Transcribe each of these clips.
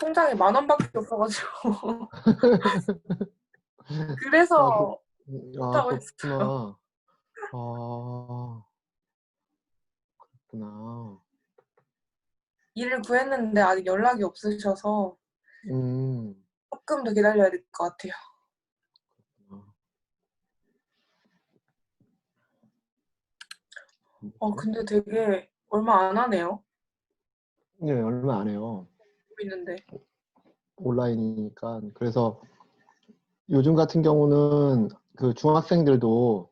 통장에 10,000원밖에 없어가지고 아, 그, 그래서 못하고 있어요. 그렇구나. 아, 그렇구나. 일을 구했는데 아직 연락이 없으셔서 음, 조금 더 기다려야 될 것 같아요. 뭐지? 근데 되게 얼마 안 하네요. 네, 얼마 안 해요. 있는데. 온라인이니까. 그래서 요즘 같은 경우는 그 중학생들도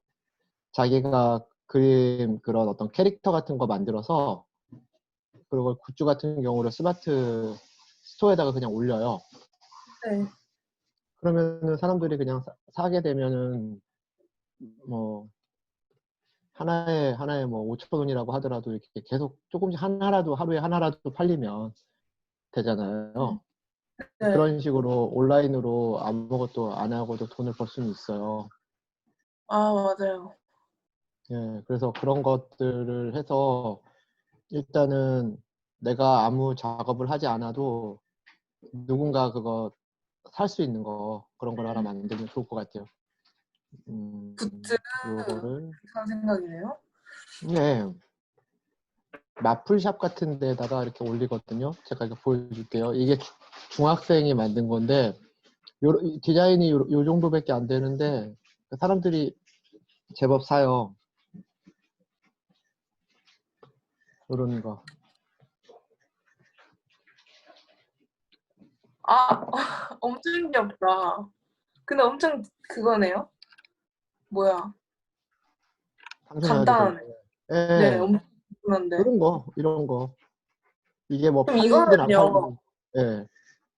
자기가 그림 그런 어떤 캐릭터 같은 거 만들어서 그리고 굿즈 같은 경우를 스마트 스토어에다가 그냥 올려요. 네. 그러면은 사람들이 그냥 사게 되면은 뭐 하나에 뭐 5,000원이라고 하더라도 이렇게 계속 조금씩 하나라도 하루에 하나라도 팔리면 되잖아요. 네. 그런 식으로 온라인으로 아무것도 안 하고도 돈을 벌 수는 있어요. 아, 맞아요. 예, 그래서 그런 것들을 해서 일단은 내가 아무 작업을 하지 않아도 누군가 그거 살 수 있는 거 그런 걸 하나 만들면 좋을 것 같아요. 굿즈 요거를 괜찮은 생각이네요. 네, 마플샵 같은 데다가 이렇게 올리거든요. 제가 이거 보여줄게요. 이게 중학생이 만든 건데 디자인이 요 정도밖에 안 되는데 사람들이 제법 사요. 요런 거. 아, 엄청 귀엽다. 근데 엄청 그거네요. 뭐야. 상상해야지 그거. 간단하네. 네, 예, 엄청 간단한데. 이런 거, 이런 거. 이게 뭐 그럼 팔리든 안 이거는요, 팔리든. 예,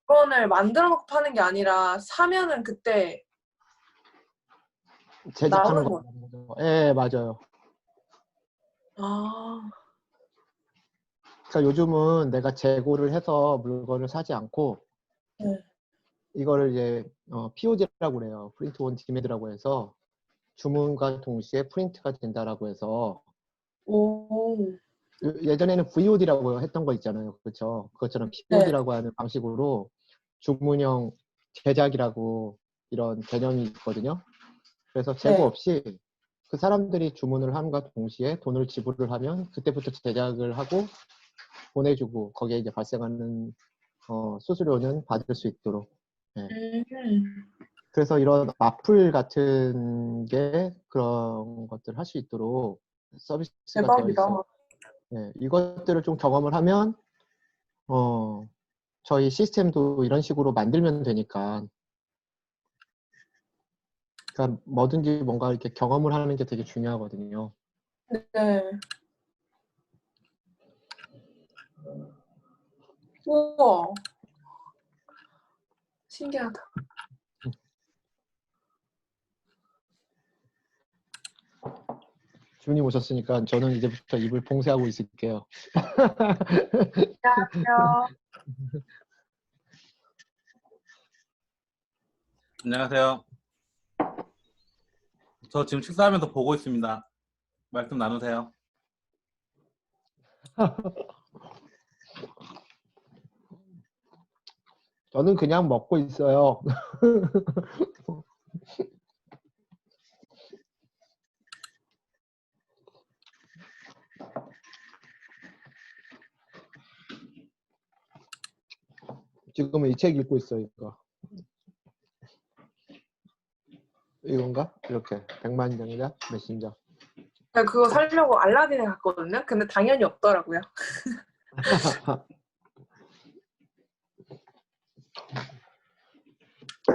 물건을 만들어 놓고 파는 게 아니라 사면은 그때 제작하는 나오는 거 거예요. 말하는 거죠. 예, 맞아요. 아, 그러니까 요즘은 내가 재고를 해서 물건을 사지 않고 네. 이거를 이제 POD라고 그래요. 프린트 온 디매드라고 해서 주문과 동시에 프린트가 된다라고 해서 오, 예전에는 VOD라고 했던 거 있잖아요. 그렇죠? 그것처럼 네, POD라고 하는 방식으로 주문형 제작이라고 이런 개념이 있거든요. 그래서 재고 네. 없이 그 사람들이 주문을 함과 동시에 돈을 지불을 하면 그때부터 제작을 하고 보내주고 거기에 이제 발생하는 수수료는 받을 수 있도록. 예. 음, 그래서 이런 마플 같은 게 그런 것들을 할 수 있도록 서비스가 되어 대박이다. 있어요. 예. 이것들을 좀 경험을 하면 저희 시스템도 이런 식으로 만들면 되니까 그러니까 뭐든지 뭔가 이렇게 경험을 하는 게 되게 중요하거든요. 네. 우와, 신기하다. 주님 오셨으니까 저는 이제부터 입을 봉쇄하고 있을게요. 안녕하세요. 안녕하세요. 저 지금 식사하면서 보고 있습니다. 말씀 나누세요. 저는 그냥 먹고 있어요. 지금은 이 책 읽고 있어요. 이건가? 이렇게 백만장자 메신저. 제가 그거 사려고 알라딘에 갔거든요. 근데 당연히 없더라고요.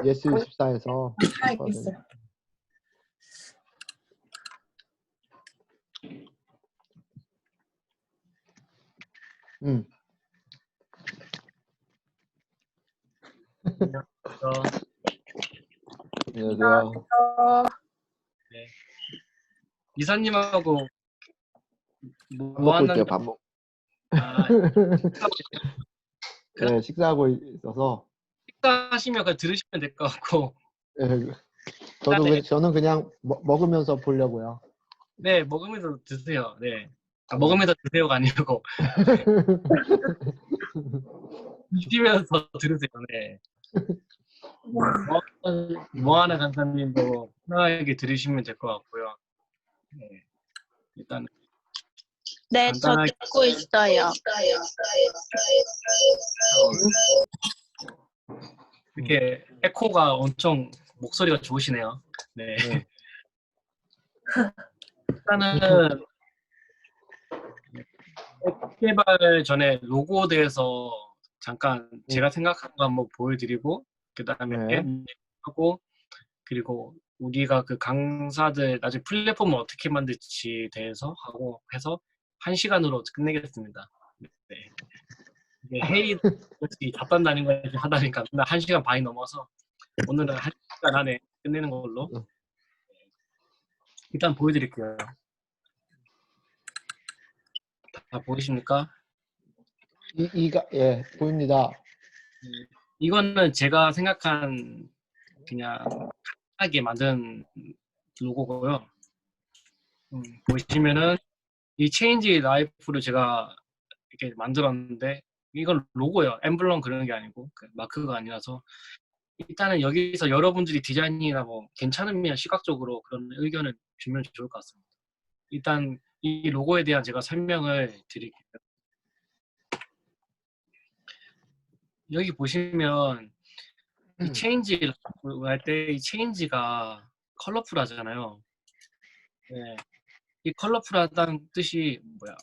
예스24에서 샀거든요. 사야겠어요. 음. 안녕하세요. 네. 이사님하고 밥 뭐 먹고 있어요. 하는 밥 먹. 아, 네, 식사하고 있어서. 식사하시면 그냥 들으시면 될 것 같고. 네, 네, 저는 그냥 먹으면서 보려고요. 네, 먹으면서 드세요. 네. 아, 먹으면서 드세요가 아니고. 드시면서 들으세요. 네. 모아나 강사님도 편하게 들으시면 될 것 같고요. 네. 일단 네, 저 간단하게 듣고 있어요. 이렇게 에코가 엄청 목소리가 좋으시네요. 네. 네. 일단은 앱 개발 전에 로고에 대해서 잠깐 제가 생각한 거 한번 보여드리고 그다음에 네. 앱 하고 그리고 우리가 그 강사들 나중에 플랫폼을 어떻게 만들지 대해서 하고 해서 1시간으로 끝내겠습니다. 네. 이게 회의 답변 다닌 거 하다니까 맨날 1시간 반이 넘어서 오늘은 1시간 안에 끝내는 걸로 일단 보여드릴게요. 다 보이십니까? 예, 보입니다. 이거는 제가 생각한 그냥 하게 만든 로고고요. 보시면은 이 체인지 라이프를 제가 이렇게 만들었는데 이건 로고예요. 엠블럼 그런 게 아니고 그 마크가 아니라서 일단은 여기서 여러분들이 디자인이나 뭐 괜찮으면 시각적으로 그런 의견을 주면 좋을 것 같습니다. 일단 이 로고에 대한 제가 설명을 드릴게요. 여기 보시면 이 체인지 할 때 이 체인지가 컬러풀하잖아요. 네. 이 컬러풀하다는 뜻이 뭐야?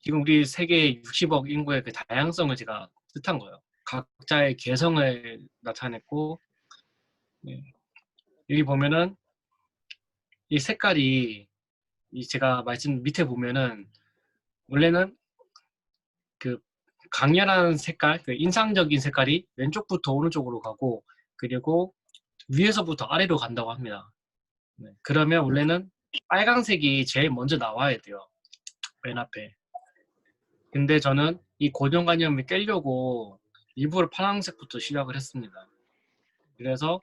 지금 우리 세계 60억 인구의 그 다양성을 제가 뜻한 거예요. 각자의 개성을 나타냈고 네. 여기 보면은 이 색깔이 이 제가 말씀 밑에 보면은 원래는 그 강렬한 색깔, 그 인상적인 색깔이 왼쪽부터 오른쪽으로 가고 그리고 위에서부터 아래로 간다고 합니다. 네. 그러면 원래는 빨강색이 제일 먼저 나와야 돼요. 맨 앞에. 근데 저는 이 고정관념을 깨려고 일부러 파란색부터 시작을 했습니다. 그래서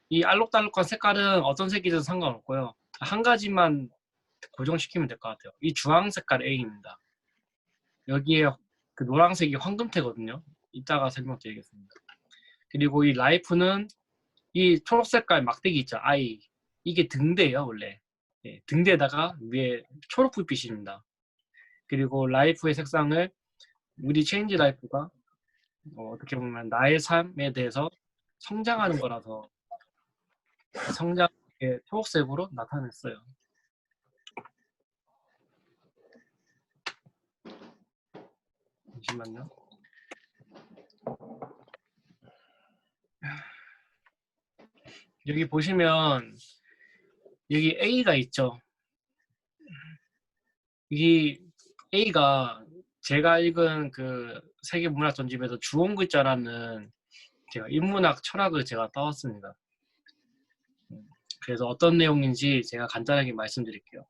이 알록달록한 색깔은 어떤 색이든 상관없고요. 한 가지만 고정시키면 될 것 같아요. 이 주황 색깔 A입니다. 여기에 그 노란색이 황금태거든요. 이따가 설명드리겠습니다. 그리고 이 라이프는 이 초록색깔 막대기 있죠. I. 이게 등대예요, 원래. 네, 등대에다가 위에 초록 불빛입니다. 그리고 라이프의 색상을 우리 체인지 라이프가 어떻게 보면 나의 삶에 대해서 성장하는 거라서 성장의 초록색으로 나타냈어요. 잠시만요. 여기 보시면 여기 A가 있죠. 이 A가 제가 읽은 그 세계문학 전집에서 주홍글자라는 제가 인문학 철학을 제가 따왔습니다. 그래서 어떤 내용인지 제가 간단하게 말씀드릴게요.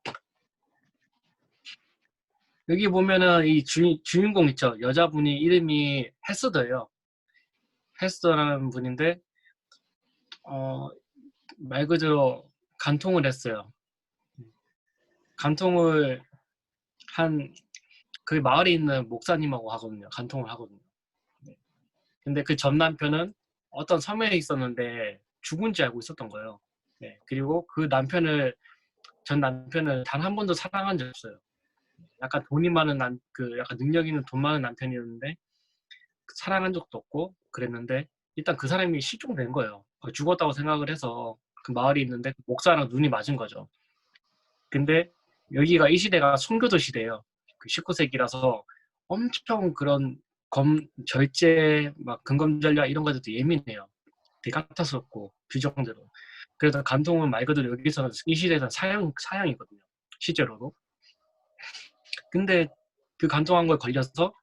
여기 보면은 이 주인공 있죠. 여자분이 이름이 헤스더예요. 헤스더라는 분인데 말 그대로 간통을 했어요. 간통을 한 그 마을에 있는 목사님하고 하거든요. 간통을 하거든요. 네. 근데 그 전 남편은 어떤 섬에 있었는데 죽은 줄 알고 있었던 거예요. 네. 그리고 그 전 남편을 단 한 번도 사랑한 적 없어요. 약간 돈이 많은 약간 능력 있는 돈 많은 남편이었는데 사랑한 적도 없고 그랬는데 일단 그 사람이 실종된 거예요. 죽었다고 생각을 해서 그 마을에 있는데 목사랑 눈이 맞은 거죠. 근데 여기가 이 시대가 선교도 시대예요. 그 19세기라서 엄청 그런 절제, 막 근검전략 이런 것들도 예민해요. 되게 까탈스럽고 규정대로. 그래서 간통은 말 그대로 여기서는 이 시대에서는 사형이거든요. 실제로도. 근데 그 간통한 거에 걸려서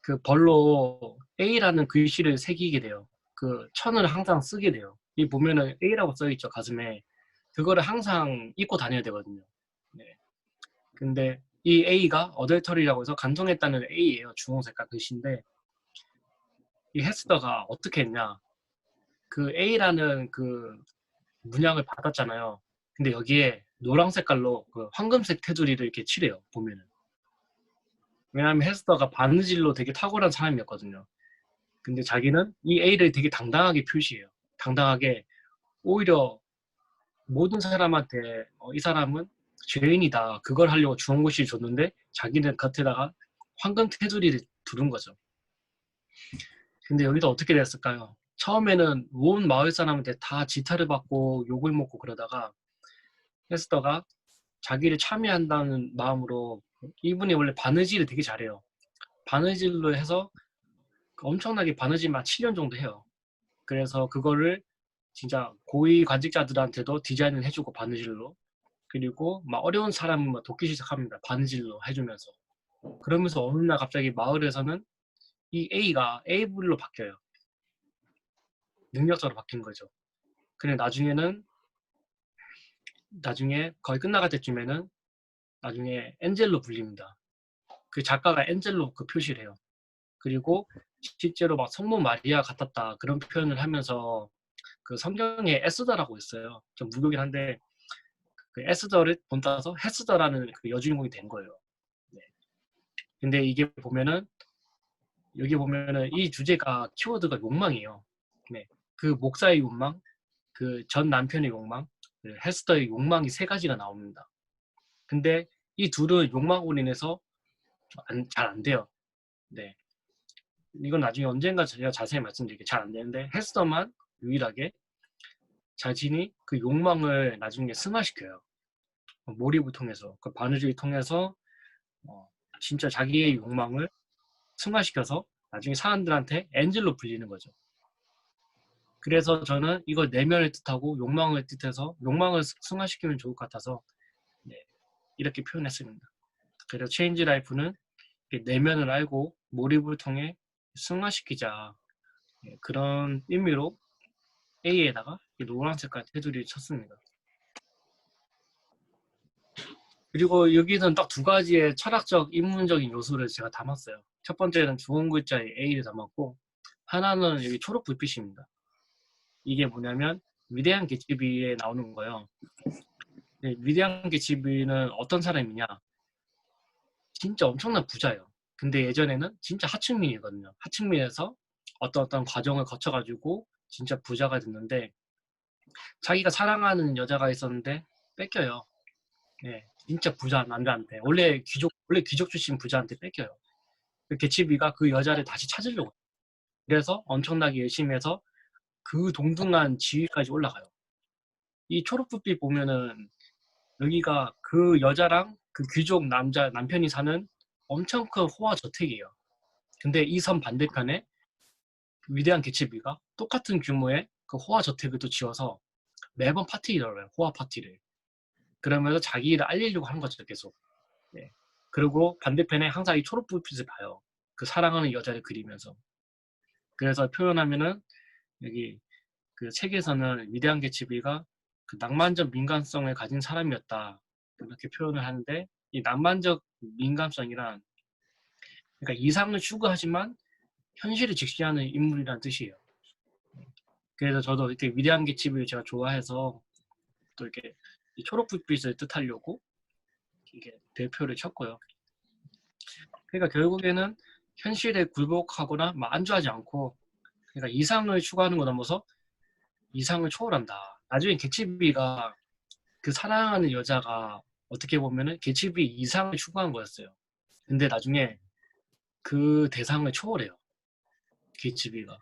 그 벌로 A라는 글씨를 새기게 돼요. 그 천을 항상 쓰게 돼요. 이 보면은 A라고 써있죠, 가슴에. 그거를 항상 입고 다녀야 되거든요. 네. 근데 이 A가 어덜터리라고 해서 간통했다는 A예요. 주홍색깔 글씨인데 이 헤스더가 어떻게 했냐. 그 A라는 그 문양을 받았잖아요. 근데 여기에 노란 색깔로 그 황금색 테두리를 이렇게 칠해요. 보면은. 왜냐하면 헤스터가 바느질로 되게 탁월한 사람이었거든요. 근데 자기는 이 A를 되게 당당하게 표시해요. 당당하게 오히려 모든 사람한테 이 사람은 죄인이다. 그걸 하려고 주원고시를 줬는데 자기는 겉에다가 황금 테두리를 두른 거죠. 근데 여기서 어떻게 됐을까요? 처음에는 온 마을 사람한테 다 지탄을 받고 욕을 먹고 그러다가 헤스터가 자기를 참여한다는 마음으로 이분이 원래 바느질을 되게 잘해요. 바느질로 해서 엄청나게 바느질만 7년 정도 해요. 그래서 그거를 진짜 고위 관직자들한테도 디자인을 해주고 바느질로 그리고 막 어려운 사람은 막 돕기 시작합니다. 바느질로 해주면서 그러면서 어느 날 갑자기 마을에서는 이 A가 A불로 바뀌어요. 능력자로 바뀐 거죠. 근데 나중에 거의 끝나갈 때쯤에는 나중에 엔젤로 불립니다. 그 작가가 엔젤로 그 표시를 해요. 그리고 실제로 막 성모 마리아 같았다 그런 표현을 하면서 그 성경에 에스더라고 있어요. 좀 무교긴 한데 그 에스더를 본따서 헤스더라는 그 여주인공이 된 거예요. 네. 근데 이게 보면은 여기 보면은 이 주제가 키워드가 욕망이에요. 네. 그 목사의 욕망, 그 전 남편의 욕망, 그 헤스더의 욕망이 세 가지가 나옵니다. 근데 이 둘은 욕망으로 인해서 잘 안 돼요. 네. 이건 나중에 언젠가 제가 자세히 말씀드릴게요. 잘 안 되는데 헤스더만 유일하게 자신이 그 욕망을 나중에 승화시켜요. 몰입을 통해서, 그 바느질을 통해서 진짜 자기의 욕망을 승화시켜서 나중에 사람들한테 엔젤로 불리는 거죠. 그래서 저는 이걸 내면을 뜻하고 욕망을 뜻해서 욕망을 승화시키면 좋을 것 같아서 네, 이렇게 표현했습니다. 그래서 체인지 라이프는 내면을 알고 몰입을 통해 승화시키자 네, 그런 의미로 A에다가 노란 색깔 테두리를 쳤습니다. 그리고 여기서는 딱 두 가지의 철학적, 인문적인 요소를 제가 담았어요. 첫 번째는 주원 글자의 A를 담았고 하나는 여기 초록 불빛입니다. 이게 뭐냐면 위대한 개츠비에 나오는 거예요. 네, 위대한 개츠비는 어떤 사람이냐? 진짜 엄청난 부자예요. 근데 예전에는 진짜 하층민이거든요. 하층민에서 어떤 과정을 거쳐가지고 진짜 부자가 됐는데 자기가 사랑하는 여자가 있었는데 뺏겨요. 네, 진짜 부자 남자한테 원래 귀족 출신 부자한테 뺏겨요. 그 개츠비가 그 여자를 다시 찾으려고 해요. 그래서 엄청나게 열심히 해서 그 동등한 지위까지 올라가요. 이 초록불빛 보면은 여기가 그 여자랑 그 귀족 남편이 사는 엄청 큰 호화 저택이에요. 근데 이 섬 반대편에 위대한 개츠비가 똑같은 규모의 그 호화 저택을 또 지어서 매번 파티를 열어요. 호화 파티를. 그러면서 자기 일을 알리려고 하는 거죠, 계속. 네. 그리고 반대편에 항상 이 초록불빛을 봐요. 그 사랑하는 여자를 그리면서. 그래서 표현하면은 여기 그 책에서는 위대한 개츠비가 그 낭만적 민감성을 가진 사람이었다. 이렇게 표현을 하는데 이 낭만적 민감성이란 그러니까 이상을 추구하지만 현실을 직시하는 인물이라는 뜻이에요. 그래서 저도 이렇게 위대한 개츠비를 제가 좋아해서 또 이렇게 이 초록불빛을 뜻하려고 이게 대표를 쳤고요. 그러니까 결국에는 현실에 굴복하거나 안주하지 않고 그러니까 이상을 추구하는 거 넘어서 이상을 초월한다. 나중에 개츠비가 그 사랑하는 여자가 어떻게 보면은 개츠비 이상을 추구한 거였어요. 근데 나중에 그 대상을 초월해요. 개츠비가.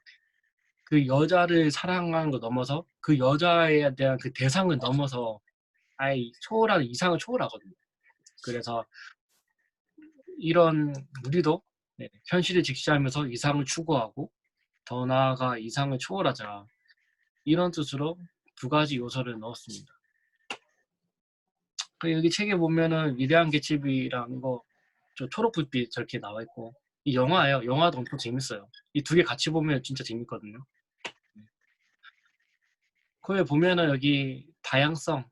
그 여자를 사랑하는 거 넘어서 그 여자에 대한 그 대상을 넘어서 아예 초월하는 이상을 초월하거든요. 그래서 이런 우리도 현실을 직시하면서 이상을 추구하고 더 나아가 이상을 초월하자. 이런 뜻으로 두 가지 요소를 넣었습니다. 여기 책에 보면은 위대한 개츠비라는 거 저 초록불빛 저렇게 나와 있고 이 영화예요. 영화도 엄청 재밌어요. 이 두 개 같이 보면 진짜 재밌거든요. 거기에 보면은 여기 다양성,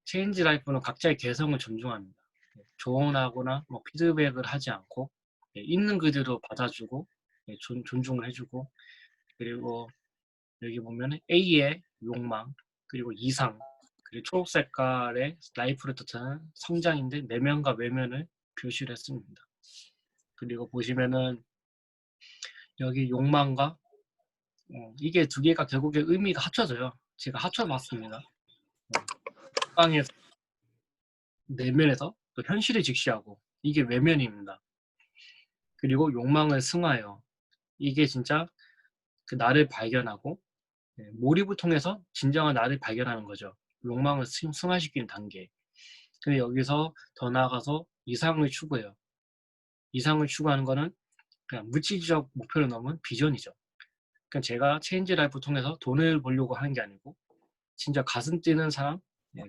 체인지 라이프는 각자의 개성을 존중합니다. 조언하거나 피드백을 하지 않고 있는 그대로 받아주고 존중을 해주고 그리고 여기 보면은 A의 욕망 그리고 이상 그리고 초록 색깔의 라이프를 뜻하는 성장인데 내면과 외면을 표시를 했습니다. 그리고 보시면은 여기 욕망과 이게 두 개가 결국에 의미가 합쳐져요. 제가 합쳐봤습니다. 욕망에서 내면에서 또 현실을 직시하고 이게 외면입니다. 그리고 욕망을 승화해요. 이게 진짜 그 나를 발견하고 몰입을 통해서 진정한 나를 발견하는 거죠. 욕망을 승화시키는 단계. 근데 여기서 더 나아가서 이상을 추구해요. 이상을 추구하는 거는 그냥 물질적 목표를 넘은 비전이죠. 그러니까 제가 체인지 라이프 통해서 돈을 벌려고 하는 게 아니고 진짜 가슴 뛰는 사람,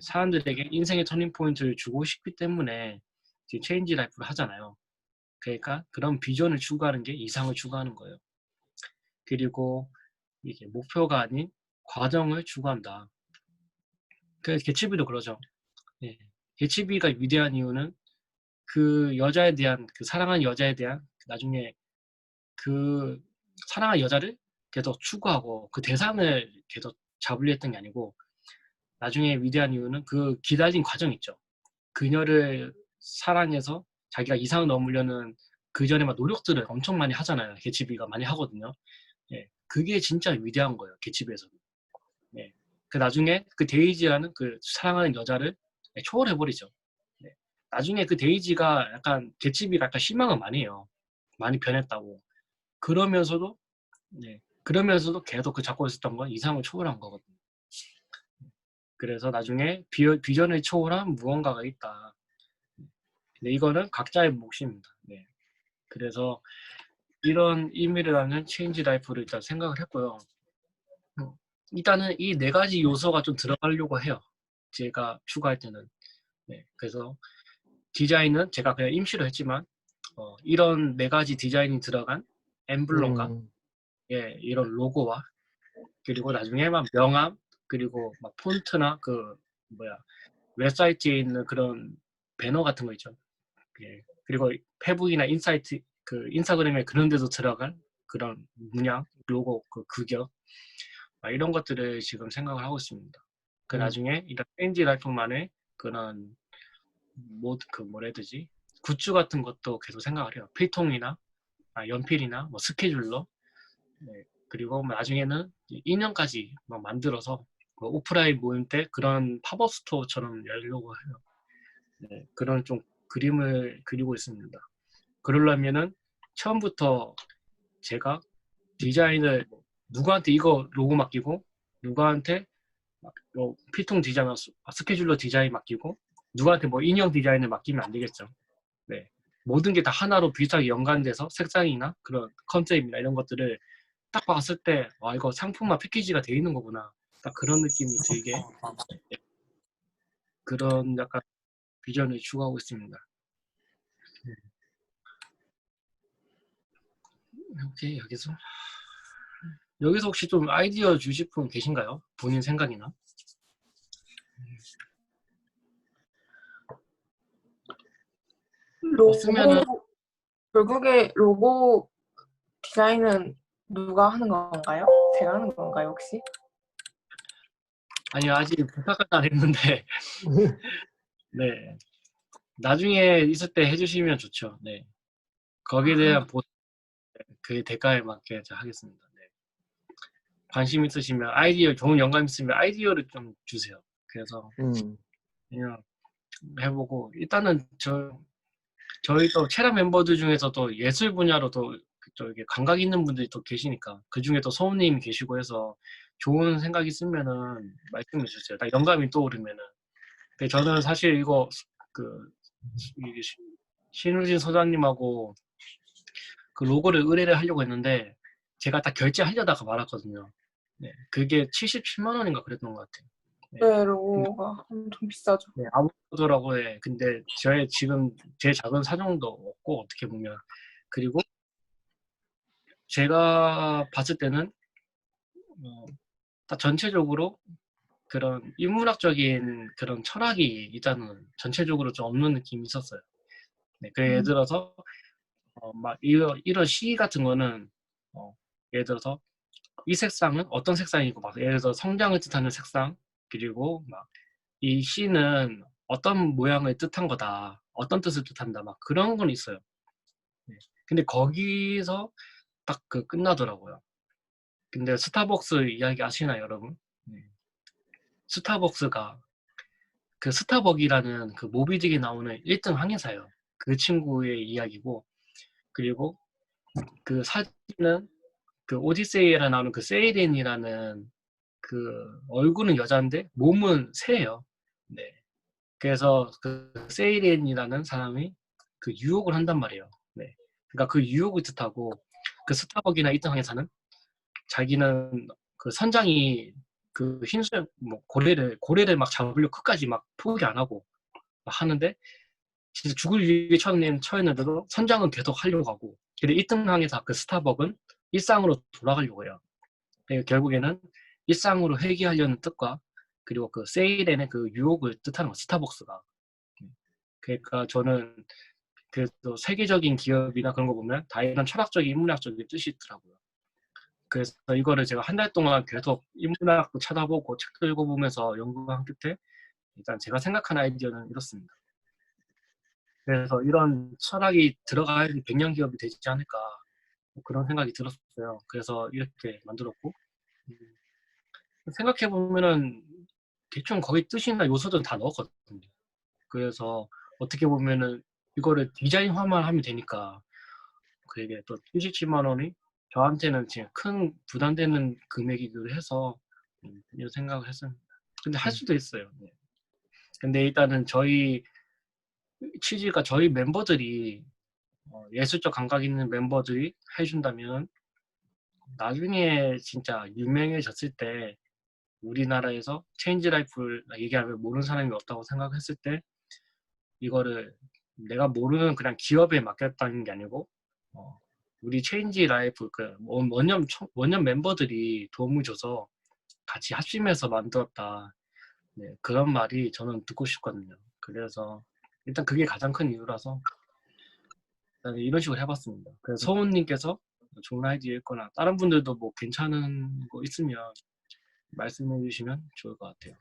사람들에게 인생의 터닝 포인트를 주고 싶기 때문에 지금 체인지 라이프를 하잖아요. 그러니까 그런 비전을 추구하는 게 이상을 추구하는 거예요. 그리고 이게 목표가 아닌 과정을 추구한다. 그래서 개츠비도 그러죠. 예. 개츠비가 위대한 이유는 그 여자에 대한 그 사랑하는 여자에 대한 나중에 그 사랑하는 여자를 계속 추구하고 그 대상을 계속 잡으려 했던 게 아니고 나중에 위대한 이유는 그 기다린 과정 있죠. 그녀를 사랑해서 자기가 이상을 넘으려는 그 전에 막 노력들을 엄청 많이 하잖아요. 개츠비가 많이 하거든요. 예, 그게 진짜 위대한 거예요. 개츠비에서는. 예, 그 나중에 그 데이지라는 그 사랑하는 여자를 초월해버리죠. 예, 나중에 그 데이지가 약간 개츠비가 약간 실망을 많이 해요. 많이 변했다고. 그러면서도 그러면서도 계속 그 잡고 있었던 건 이상을 초월한 거거든요. 그래서 나중에 비전을 초월한 무언가가 있다. 근데 이거는 각자의 몫입니다. 네. 그래서 이런 의미를 하는 체인지 라이프를 일단 생각을 했고요. 일단은 이 네 가지 요소가 좀 들어가려고 해요. 제가 추가할 때는. 네. 그래서 디자인은 제가 그냥 임시로 했지만 이런 네 가지 디자인이 들어간 엠블럼과 이런 로고와 그리고 나중에 막 명암 그리고 막 폰트나 그 웹사이트에 있는 그런 배너 같은 거 있죠. 예. 그리고 페북이나 인사이트 그 인스타그램에 그런 데도 들어간 그런 문양, 로고, 그 규격 이런 것들을 지금 생각을 하고 있습니다. 그 나중에 이런 체인지 라이프만의 그런 그 뭐라 해야 되지? 굿즈 같은 것도 계속 생각을 해요. 필통이나 연필이나 뭐 스케줄러 네. 그리고 나중에는 인형까지 막 만들어서 뭐 오프라인 모임 때 그런 팝업 스토어처럼 열려고 해요. 네. 그런 좀 그림을 그리고 있습니다. 그러려면은 처음부터 제가 디자인을 누구한테 이거 로고 맡기고 누구한테 필통 디자인 스케줄러 디자인 맡기고 누구한테 뭐 인형 디자인을 맡기면 안 되겠죠. 네. 모든 게 다 하나로 비슷하게 연관돼서 색상이나 그런 컨셉이나 이런 것들을 딱 봤을 때 이거 상품화 패키지가 돼 있는 거구나. 딱 그런 느낌이 들게 그런 약간 비전을 추구하고 있습니다. 오케이, 여기서 혹시 좀 아이디어 주실 분 계신가요? 본인 생각이나? 없으면은 결국에 로고 디자인은 누가 하는 건가요? 제가 하는 건가요, 혹시? 아니요, 아직 부탁은 안 했는데 네, 나중에 있을 때 해주시면 좋죠. 네, 거기에 대한 그 대가에 맞게 하겠습니다. 네. 관심 있으시면 아이디어, 좋은 영감 있으면 아이디어를 좀 주세요. 그래서 그냥 해보고 일단은 저희 또 체라 멤버들 중에서 또 예술 분야로 또 이게 감각 있는 분들이 또 계시니까 그 중에 또 소우님이 계시고 해서 좋은 생각 있으면은 말씀해 주세요. 딱 영감이 떠오르면은. 근데 저는 사실 이거 신우진 소장님하고 그 로고를 의뢰를 하려고 했는데 제가 딱 결제하려다가 말았거든요. 네, 그게 77만 원인가 그랬던 것 같아요. 네, 로고가 엄청 비싸죠. 네, 아무더라고요. 네. 근데 저의 지금 제 작은 사정도 없고 어떻게 보면 그리고 제가 봤을 때는 딱 전체적으로 그런 인문학적인 그런 철학이 일단은 전체적으로 좀 없는 느낌이 있었어요. 네, 그 예를 들어서 막 이런 시 같은 거는 예를 들어서 이 색상은 어떤 색상이고 막 예를 들어서 성장을 뜻하는 색상 그리고 막 이 시는 어떤 모양을 뜻한 거다 어떤 뜻을 뜻한다 막 그런 건 있어요. 네. 근데 거기서 딱 그 끝나더라고요. 근데 스타벅스 이야기 아시나요, 여러분? 네. 스타벅스가 그 스타벅이라는 그 모비딕에 나오는 1등 항해사예요. 그 친구의 이야기고, 그리고 그 사진은 그 오디세이에 나오는 그 세이렌이라는 그 얼굴은 여자인데 몸은 새예요. 네. 그래서 그 세이렌이라는 사람이 그 유혹을 한단 말이에요. 네. 그러니까 그 유혹을 뜻하고 그 스타벅이나 1등 항해사는 자기는 그 선장이 그 흰수염 뭐 고래를 막 잡으려고 끝까지 막 포기 안 하고 막 하는데 진짜 죽을 위기에 처했는데도 선장은 계속 하려고 하고 근데 1등 항해사 그 스타벅은 일상으로 돌아가려고 해요. 그러니까 결국에는 일상으로 회귀하려는 뜻과 그리고 그 세일엔의 그 유혹을 뜻하는 거 스타벅스가. 그러니까 저는 그래도 세계적인 기업이나 그런 거 보면 다 이런 철학적인 인문학적인 뜻이 있더라고요. 그래서 이거를 제가 한 달 동안 계속 인문학도 찾아보고 책도 읽어보면서 연구한 끝에 일단 제가 생각한 아이디어는 이렇습니다. 그래서 이런 철학이 들어가야 100년 기업이 되지 않을까 뭐 그런 생각이 들었어요. 그래서 이렇게 만들었고 생각해보면은 대충 거기 뜻이나 요소들은 다 넣었거든요. 그래서 어떻게 보면은 이거를 디자인화만 하면 되니까 그게 또 77만 원이 저한테는 지금 큰 부담되는 금액이기도 해서 이런 생각을 했습니다. 근데 할 수도 있어요. 네. 근데 일단은 저희 취지가 저희 멤버들이 예술적 감각 있는 멤버들이 해준다면 나중에 진짜 유명해졌을 때 우리나라에서 체인지 라이프를 얘기하면 모르는 사람이 없다고 생각했을 때 이거를 내가 모르는 그냥 기업에 맡겼다는 게 아니고 우리 체인지 라이프 그 원년 멤버들이 도움을 줘서 같이 합심해서 만들었다. 네, 그런 말이 저는 듣고 싶거든요. 그래서 일단 그게 가장 큰 이유라서 이런 식으로 해봤습니다. 그래서 서훈님께서 좋은 아이디어 있거나 다른 분들도 뭐 괜찮은 거 있으면 말씀해 주시면 좋을 것 같아요.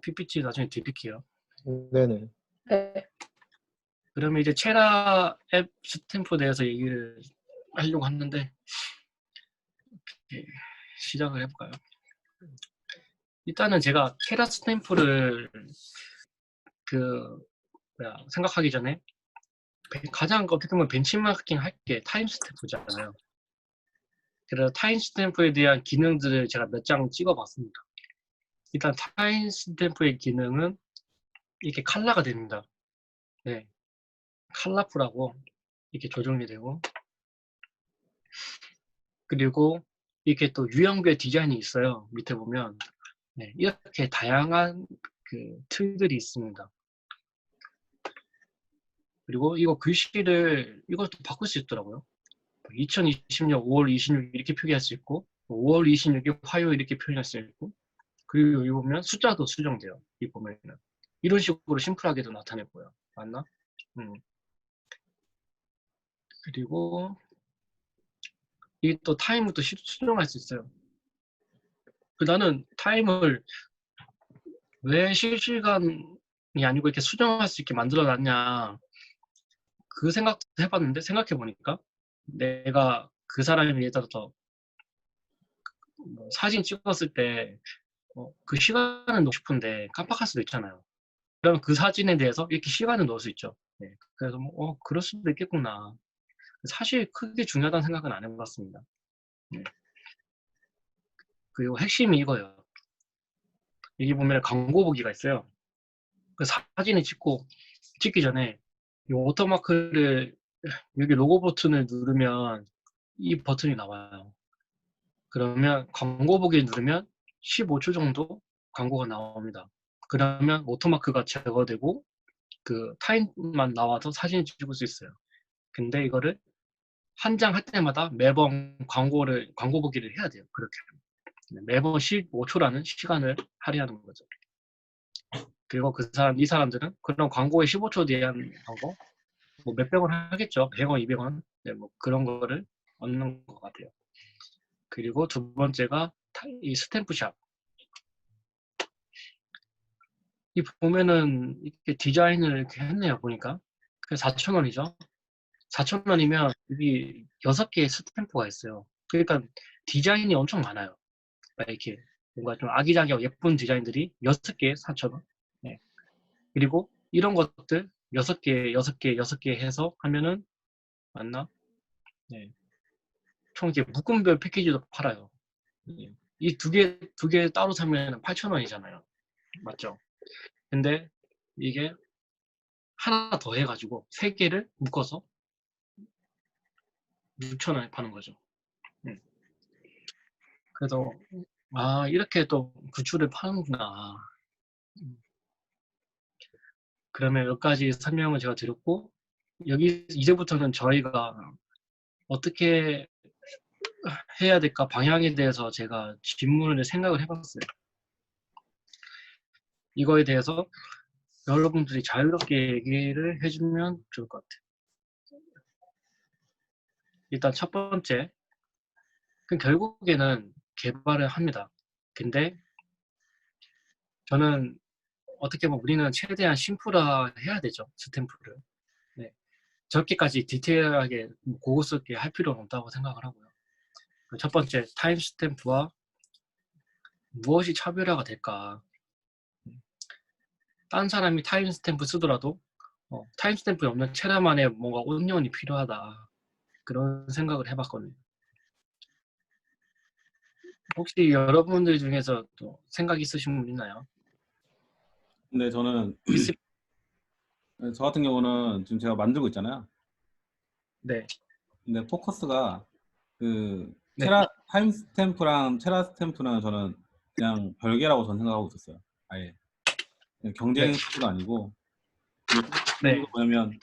PPT 나중에 드릴게요. 네네. 네. 그러면 이제 체라 앱 스탬프 대해서 얘기를 하려고 하는데 시작을 해볼까요? 일단은 제가 체라 스탬프를 생각하기 전에 가장 어떻게 보면 벤치마킹 할 게 타임 스탬프잖아요. 그래서 타임 스탬프에 대한 기능들을 제가 몇 장 찍어봤습니다. 일단 타임 스탬프의 기능은 이렇게 컬러가 됩니다. 네, 컬러풀하고 이렇게 조정이 되고 그리고 이렇게 또 유형별 디자인이 있어요. 밑에 보면 네, 이렇게 다양한 그 틀들이 있습니다. 그리고 이거 글씨를 이것도 바꿀 수 있더라고요. 2020년 5월 26일 이렇게 표기할 수 있고 5월 26일 화요일 이렇게 표현할 수 있고 그리고 여기 보면 숫자도 수정돼요. 이 보면은 이런 식으로 심플하게도 나타내고요. 맞나? 그리고 이게 또 타임을 또 수정할 수 있어요. 나는 타임을 왜 실시간이 아니고 이렇게 수정할 수 있게 만들어놨냐 그 생각도 해봤는데 생각해보니까 내가 그 사람이 예를 들어서 사진 찍었을 때 그 시간을 넣고 싶은데 깜빡할 수도 있잖아요. 그러면 그 사진에 대해서 이렇게 시간을 넣을 수 있죠. 네. 그래서 그럴 수도 있겠구나. 사실 크게 중요하다는 생각은 안 해봤습니다. 네. 그리고 핵심이 이거예요. 여기 보면 광고 보기가 있어요. 그 사진을 찍기 전에 이 워터마크를 여기 로고 버튼을 누르면 이 버튼이 나와요. 그러면 광고 보기를 누르면 15초 정도 광고가 나옵니다. 그러면 워터마크가 제거되고 그 타임만 나와서 사진을 찍을 수 있어요. 근데 이거를 한 장 할 때마다 매번 광고 보기를 해야 돼요. 그렇게 매번 15초라는 시간을 할애하는 거죠. 그리고 이 사람들은 그런 광고의 15초 대한 광고 뭐 몇백 원 하겠죠. 100원, 200원 네, 뭐 그런 거를 얻는 것 같아요. 그리고 두 번째가 이 스탬프샵. 이 보면은 이렇게 디자인을 이렇게 했네요. 보니까 그 4,000원이죠. 4,000원이면 여기 6개의 스탬프가 있어요. 그러니까 디자인이 엄청 많아요. 이렇게 뭔가 좀 아기자기하고 예쁜 디자인들이 6개 4,000원. 네. 그리고 이런 것들 6개, 6개, 6개 해서 하면은 맞나? 네. 총 이제 묶음별 패키지도 팔아요. 네. 이 두 개 따로 사면 8,000원이잖아요. 맞죠? 근데 이게 하나 더 해가지고 3개를 묶어서 6,000원에 파는 거죠. 그래서 아 이렇게 또 굿즈를 파는구나. 그러면 몇 가지 설명을 제가 드렸고 여기 이제부터는 저희가 어떻게 해야 될까 방향에 대해서 제가 질문을 생각을 해봤어요. 이거에 대해서 여러분들이 자유롭게 얘기를 해주면 좋을 것 같아요. 일단 첫 번째, 그 결국에는 개발을 합니다. 근데 저는 어떻게 보면 우리는 최대한 심플화해야 되죠. 스탬프를. 네. 저렇게까지 디테일하게 고급스럽게 할 필요는 없다고 생각을 하고요. 첫 번째, 타임 스탬프와 무엇이 차별화가 될까? 딴 사람이 타임 스탬프 쓰더라도 타임 스탬프 없는 체라만의 뭔가 온전이 필요하다. 그런 생각을 해봤거든요. 혹시 여러분들 중에서 또 생각 있으신 분 있나요? 근데 저는 있을... 저 같은 경우는 지금 제가 만들고 있잖아요. 네, 근데 포커스가 그 네, 타임 스탬프랑 체라 스탬프는 저는 그냥 별개라고 저는 생각하고 있었어요. 아예 그냥 네, 경쟁 스도 아니고 네, 이유가 뭐냐면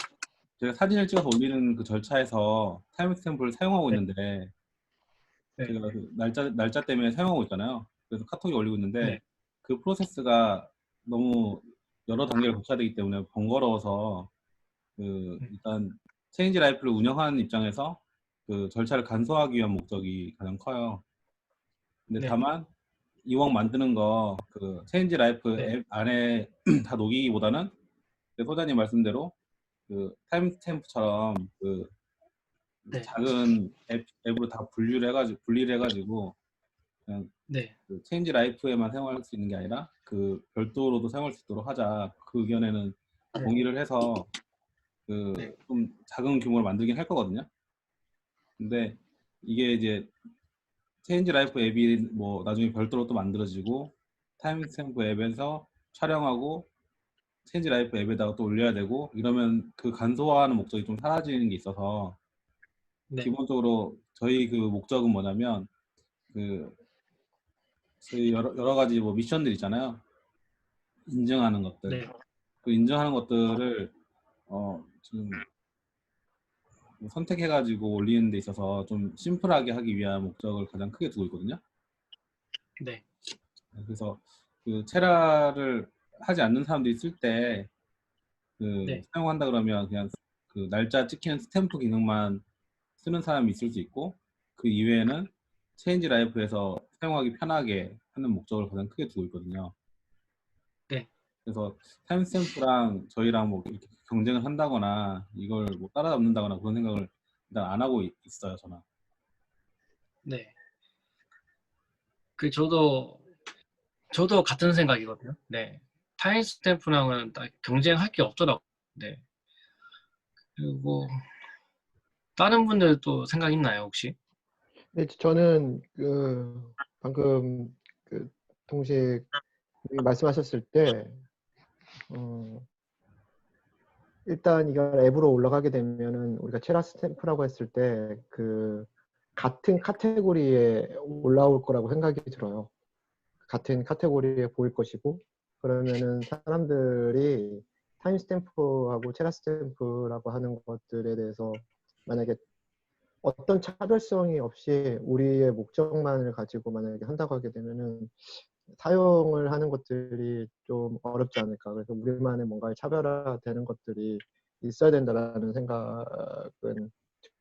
제가 사진을 찍어서 올리는 그 절차에서 타임 스탬프를 사용하고 네, 있는데 네, 제가 그 날짜 때문에 사용하고 있잖아요. 그래서 카톡에 올리고 있는데 네, 그 프로세스가 너무 여러 단계를 거쳐야 되기 때문에 번거로워서 그 일단 체인지 라이프를 운영하는 입장에서 그 절차를 간소화하기 위한 목적이 가장 커요. 근데 네, 다만 이왕 만드는 거 그 체인지 라이프 네, 앱 안에 다 녹이기보다는 소장님 말씀대로 그 타임스탬프처럼 그 네, 작은 앱으로 다 분리를 해가지고 그냥 네, 그 체인지 라이프에만 사용할 수 있는 게 아니라 그 별도로도 사용할 수 있도록 하자. 그 의견에는 네, 동의를 해서 네, 그 좀 작은 규모를 만들긴 할 거거든요. 근데 이게 이제 체인지 라이프 앱이 뭐 나중에 별도로 또 만들어지고 타임스탬프 앱에서 촬영하고 체인지 라이프 앱에다가 또 올려야 되고 이러면 그 간소화하는 목적이 좀 사라지는 게 있어서 네, 기본적으로 저희 그 목적은 뭐냐면 그 저희 여러 가지 뭐 미션들 있잖아요. 인증하는 것들. 네, 그 인증하는 것들을 지금 뭐 선택해가지고 올리는 데 있어서 좀 심플하게 하기 위한 목적을 가장 크게 두고 있거든요. 네, 그래서 그 체라를 하지 않는 사람들이 쓸 때 그 네, 사용한다 그러면 그냥 그 날짜 찍히는 스탬프 기능만 쓰는 사람이 있을 수 있고 그 이외에는 체인지 라이프에서 사용하기 편하게 하는 목적을 가장 크게 두고 있거든요. 네, 그래서 타임스탬프랑 저희랑 뭐 이렇게 경쟁을 한다거나 이걸 뭐 따라잡는다거나 그런 생각을 일단 안 하고 있어요, 저는. 네. 그 저도 같은 생각이거든요. 네. 타임 스탬프랑은 딱 경쟁할 게 없더라고요. 네. 그리고 다른 분들 또 생각 있나요, 혹시? 근데 저는 그 방금 그 동시에 말씀하셨을 때 일단 이걸 앱으로 올라가게 되면은 우리가 체라 스탬프라고 했을 때 그 같은 카테고리에 올라올 거라고 생각이 들어요. 같은 카테고리에 보일 것이고 그러면은 사람들이 타임 스탬프하고 체라 스탬프라고 하는 것들에 대해서 만약에 어떤 차별성이 없이 우리의 목적만을 가지고 만약에 한다고 하게 되면은 사용을 하는 것들이 좀 어렵지 않을까. 그래서 우리만의 뭔가의 차별화되는 것들이 있어야 된다라는 생각은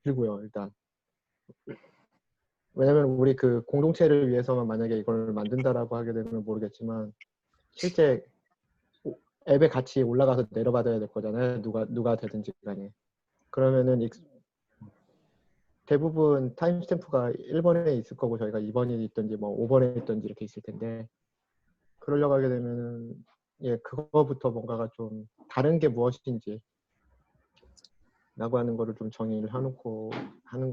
들고요, 일단. 왜냐면 우리 그 공동체를 위해서만 만약에 이걸 만든다라고 하게 되면 모르겠지만 실제 앱에 같이 올라가서 내려받아야 될 거잖아요. 누가 되든지 간에. 그러면은 대부분 타임스탬프가 1번에 있을 거고 저희가 2번에 있든지 뭐 5번에 있든지 이렇게 있을 텐데 그러려고 하게 되면은 예, 그거부터 뭔가가 좀 다른 게 무엇인지 라고 하는 거를 좀 정의를 해놓고 하는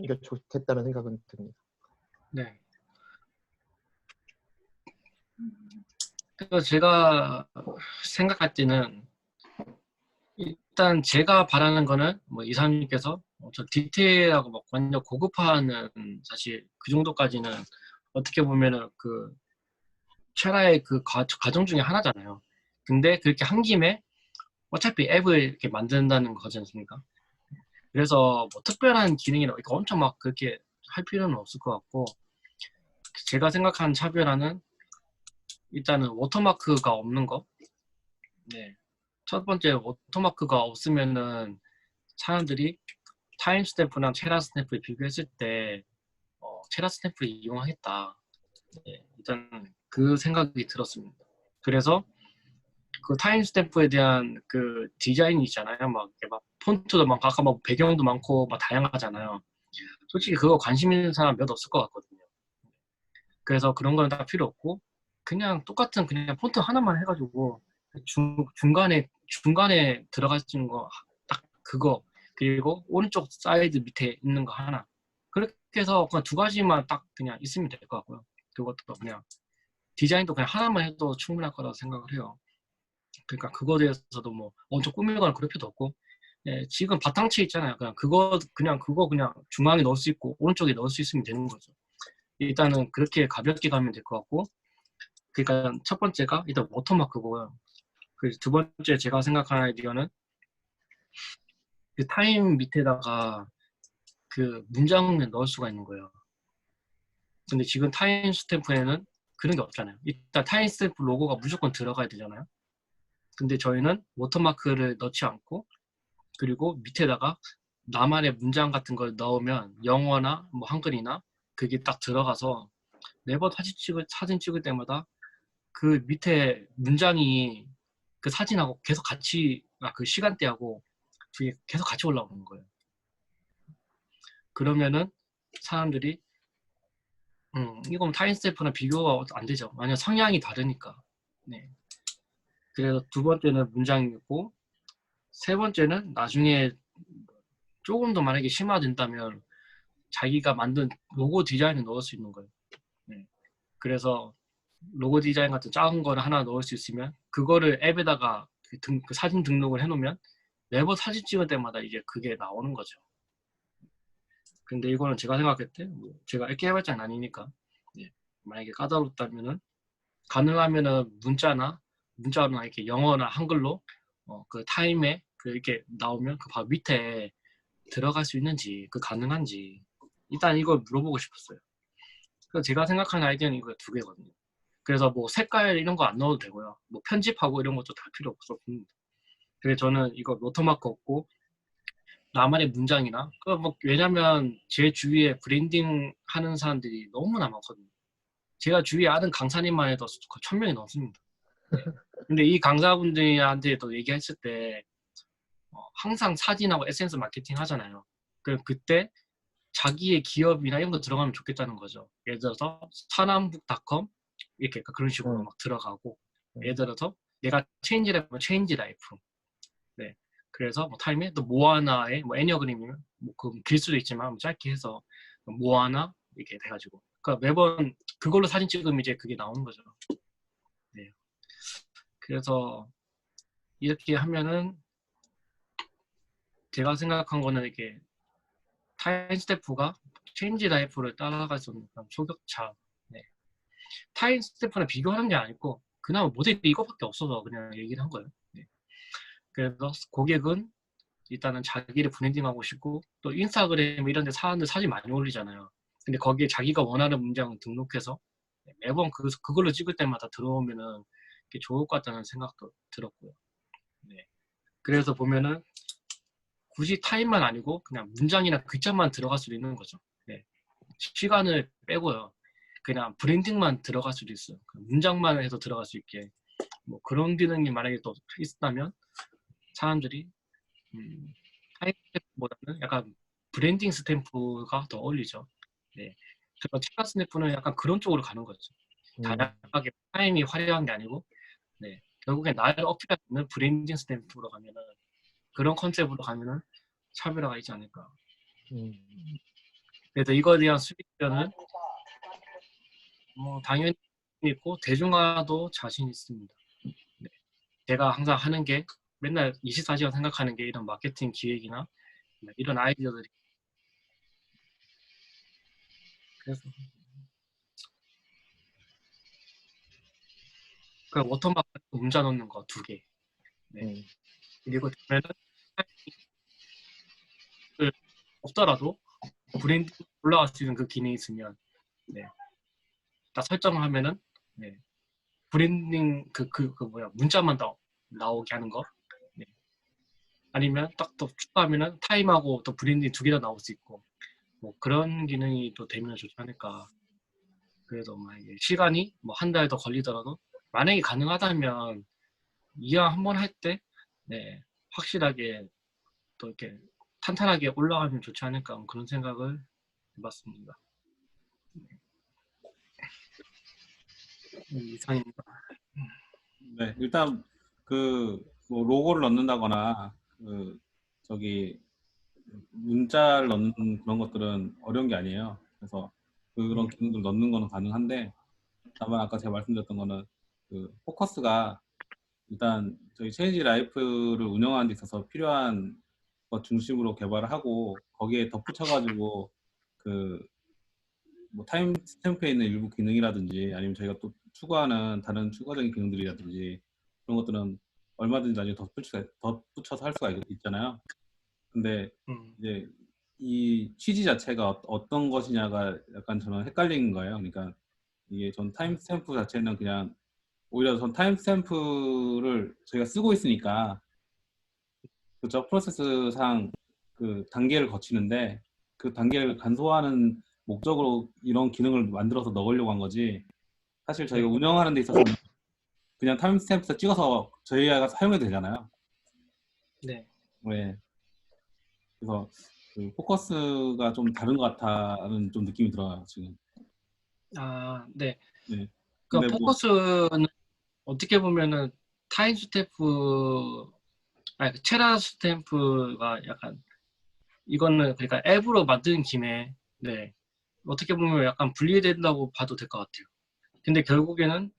게 좋겠다는 생각은 듭니다. 네. 그래서 제가 생각할 때는 일단 제가 바라는 거는 뭐 이사님께서 저 디테일하고 막 완전 고급화하는 사실 그 정도까지는 어떻게 보면은 그 최라의 그 과정 중에 하나잖아요. 근데 그렇게 한 김에 어차피 앱을 이렇게 만든다는 거지 않습니까? 그래서 뭐 특별한 기능이나 이렇게 엄청 막 그렇게 할 필요는 없을 것 같고 제가 생각하는 차별화는 일단은 워터마크가 없는 거. 네. 첫 번째 워터마크가 없으면은 사람들이 타임스탬프랑 체라스탬프를 비교했을 때 체라스탬프를 이용하겠다. 네, 일단 그 생각이 들었습니다. 그래서 그 타임스탬프에 대한 그 디자인이 있잖아요. 막, 이렇게 막 폰트도 많고 아까 막 배경도 많고 막 다양하잖아요. 솔직히 그거 관심 있는 사람 몇 없을 것 같거든요. 그래서 그런 거는 다 필요 없고 그냥 똑같은 그냥 폰트 하나만 해가지고 중간에 들어갈 수 있는 거 딱 그거 그리고 오른쪽 사이드 밑에 있는 거 하나 그렇게 해서 그냥 두 가지만 딱 그냥 있으면 될 것 같고요. 그것도 그냥 디자인도 그냥 하나만 해도 충분할 거라고 생각을 해요. 그러니까 그거에 대해서도 뭐 엄청 꾸미거나 그럴 필요도 없고 예, 지금 바탕체 있잖아요. 그냥 중앙에 넣을 수 있고 오른쪽에 넣을 수 있으면 되는 거죠. 일단은 그렇게 가볍게 가면 될 것 같고 그러니까 첫 번째가 일단 워터마크고요. 그 두 번째 제가 생각하는 아이디어는 그 타임 밑에다가 그 문장을 넣을 수가 있는 거예요. 근데 지금 타임 스탬프에는 그런 게 없잖아요. 일단 타임 스탬프 로고가 무조건 들어가야 되잖아요. 근데 저희는 워터마크를 넣지 않고 그리고 밑에다가 나만의 문장 같은 걸 넣으면 영어나 뭐 한글이나 그게 딱 들어가서 매번 사진 찍을 때마다 그 밑에 문장이 그 사진하고 계속 같이 그 시간대하고 그게 계속 같이 올라오는 거예요. 그러면은 사람들이 이건 타임스탬프랑 비교가 안 되죠. 만약 성향이 다르니까. 네. 그래서 두 번째는 문장이고 세 번째는 나중에 조금 더 만약에 심화된다면 자기가 만든 로고 디자인을 넣을 수 있는 거예요. 네. 그래서 로고 디자인 같은 작은 거를 하나 넣을 수 있으면 그거를 앱에다가 그 사진 등록을 해놓으면 매번 사진 찍을 때마다 이제 그게 나오는 거죠. 근데 이거는 제가 생각할 때 뭐 제가 이렇게 해봤자 아니니까 네. 만약에 까다롭다면은 가능하면은 문자나 이렇게 영어나 한글로 그 타임에 그 이렇게 나오면 그 바로 밑에 들어갈 수 있는지 그 가능한지 일단 이걸 물어보고 싶었어요. 그래서 제가 생각하는 아이디어는 이거 두 개거든요. 그래서 뭐 색깔 이런 거 안 넣어도 되고요. 뭐 편집하고 이런 것도 다 필요 없었습니다. 그래서 저는 이거 워터마크 없고 나만의 문장이나 뭐 왜냐면 제 주위에 브랜딩 하는 사람들이 너무나 많거든요. 제가 주위에 아는 강사님만 해도 1000명이 넘습니다. 근데 이 강사분들한테도 얘기했을 때 항상 사진하고 SNS 마케팅 하잖아요. 그럼 그때 자기의 기업이나 이런 거 들어가면 좋겠다는 거죠. 예를 들어서 사남북닷컴 이렇게 그런 식으로 막 들어가고 예를 들어서 내가 체인지 라이프 네. 그래서 뭐 타임에 또 모아나의 뭐 애니어그램이면 뭐 그 길 수도 있지만 뭐 짧게 해서 모아나 이렇게 돼가지고 그러니까 매번 그걸로 사진 찍으면 이제 그게 나오는 거죠. 네. 그래서 이렇게 하면은 제가 생각한 거는 이렇게 타임스탬프가 체인지 라이프를 따라갈 수 있는 초격차. 네. 타임스탬프랑 비교하는 게 아니고 그나마 모델이 이거밖에 없어서 그냥 얘기를 한 거예요. 네. 그래서 고객은 일단은 자기를 브랜딩하고 싶고 또 인스타그램 이런 데 사람들 사진 많이 올리잖아요. 근데 거기에 자기가 원하는 문장을 등록해서 매번 그걸로 찍을 때마다 들어오면은 좋을 것 같다는 생각도 들었고요. 네. 그래서 보면은 굳이 타임만 아니고 그냥 문장이나 글자만 들어갈 수도 있는 거죠. 네. 시간을 빼고요. 그냥 브랜딩만 들어갈 수도 있어요. 문장만 해서 들어갈 수 있게. 뭐 그런 기능이 만약에 또 있다면 사람들이 타임스탬프보다는 약간 브랜딩 스탬프가 더 어울리죠. 네. 그래서 체가 스탬프는 약간 그런 쪽으로 가는 거죠. 다양하게 타임이 화려한 게 아니고, 네. 결국엔 나를 어필할 수 있는 브랜딩 스탬프로 가면은 그런 컨셉으로 가면은 차별화가 있지 않을까. 그래서 이거에 대한 수익변은 당연히 있고 대중화도 자신 있습니다. 네. 제가 항상 하는 게 맨날 24시간 생각하는 게 이런 마케팅 기획이나 이런 아이디어들이. 그래서 그 워터마크 문자 넣는 거 2개. 네. 그리고 되면은 없더라도 브랜드 올라갈 수 있는 그 기능이 있으면 네. 딱 설정을 하면은 네. 브랜딩 문자만 나오게 하는 거. 네. 아니면 딱 또 추가하면은 타임하고 또 브랜딩 2개 다 나올 수 있고 뭐 그런 기능이 또 되면 좋지 않을까. 그래서 만약에 시간이 뭐 한 달 더 걸리더라도 만약에 가능하다면 이왕 한번 할 때 네, 확실하게 또 이렇게 탄탄하게 올라가면 좋지 않을까 그런 생각을 해봤습니다. 이상입니다. 네, 일단 뭐 로고를 넣는다거나 저기 문자를 넣는 그런 것들은 어려운 게 아니에요. 그래서 그런 기능들 넣는 거는 가능한데, 다만 아까 제가 말씀드렸던 거는 포커스가 일단 저희 체인지 라이프를 운영하는 데 있어서 필요한 것 중심으로 개발을 하고, 거기에 덧붙여가지고 뭐 타임 스탬프에 있는 일부 기능이라든지 아니면 저희가 또 추구하는 다른 추가적인 기능들이라든지 그런 것들은 얼마든지 나중에 덧붙여서 할 수가 있잖아요. 근데 이제 이 취지 자체가 어떤 것이냐가 약간 저는 헷갈리는 거예요. 그러니까 이게 전 타임스탬프 자체는 그냥 오히려 전 타임스탬프를 저희가 쓰고 있으니까 그쪽 프로세스상 그 단계를 거치는데 그 단계를 간소화하는 목적으로 이런 기능을 만들어서 넣으려고 한 거지, 사실 저희가 운영하는 데 있어서는 그냥 타임스탬프 찍어서 저희가 사용해도 되잖아요. 네. 네. 그래서 그 포커스가 좀 다른 것 같다는 좀 느낌이 들어요 지금. 네. 네. 그 근데 뭐 포커스는 어떻게 보면은 타임 스탬프, 그 체라 스탬프가 약간 이거는 그러니까 앱으로 만든 김에 네. 어떻게 보면 약간 분리된다고 봐도 될 것 같아요. 근데 결국에는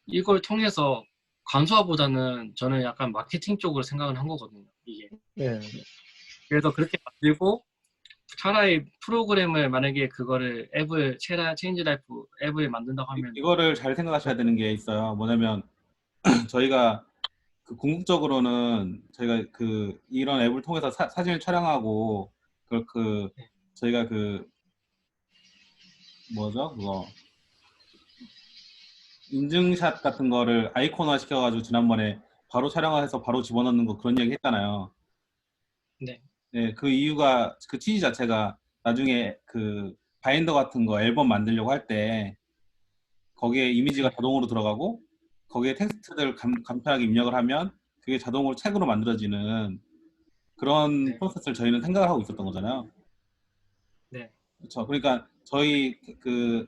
이걸 통해서 간소화보다는 저는 약간 마케팅 쪽으로 생각을 한 거거든요. 이게. 네. 그래서 그렇게 만들고 차라리 프로그램을 만약에 그거를 앱을 체인지 라이프 앱을 만든다고 하면 이거를 잘 생각하셔야 되는 게 있어요. 뭐냐면 저희가 궁극적으로는 저희가 이런 앱을 통해서 사진을 촬영하고 저희가 뭐죠? 그거 인증샷 같은 거를 아이콘화 시켜가지고 지난번에 바로 촬영해서 바로 집어넣는 거 그런 얘기 했잖아요. 네. 네, 그 이유가 그 취지 자체가 나중에 바인더 같은 거 앨범 만들려고 할 때 거기에 이미지가 자동으로 들어가고 거기에 텍스트를 간편하게 입력을 하면 그게 자동으로 책으로 만들어지는 그런 네. 프로세스를 저희는 생각을 하고 있었던 거잖아요. 네. 그렇죠. 그러니까 저희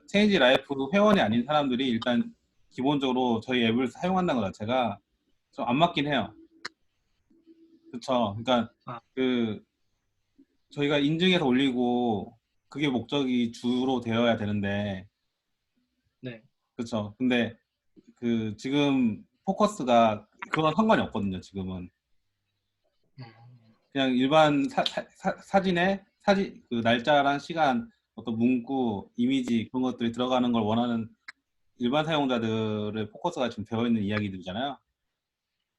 체인지 라이프 회원이 아닌 사람들이 일단 기본적으로 저희 앱을 사용한다는 것 자체가 좀 안 맞긴 해요. 그렇죠. 그러니까 저희가 인증해서 올리고 그게 목적이 주로 되어야 되는데, 네. 그렇죠. 근데 지금 포커스가 그건 상관이 없거든요. 지금은 그냥 일반 사진에 날짜랑 시간, 어떤 문구, 이미지 그런 것들이 들어가는 걸 원하는 일반 사용자들의 포커스가 지금 되어 있는 이야기들이잖아요.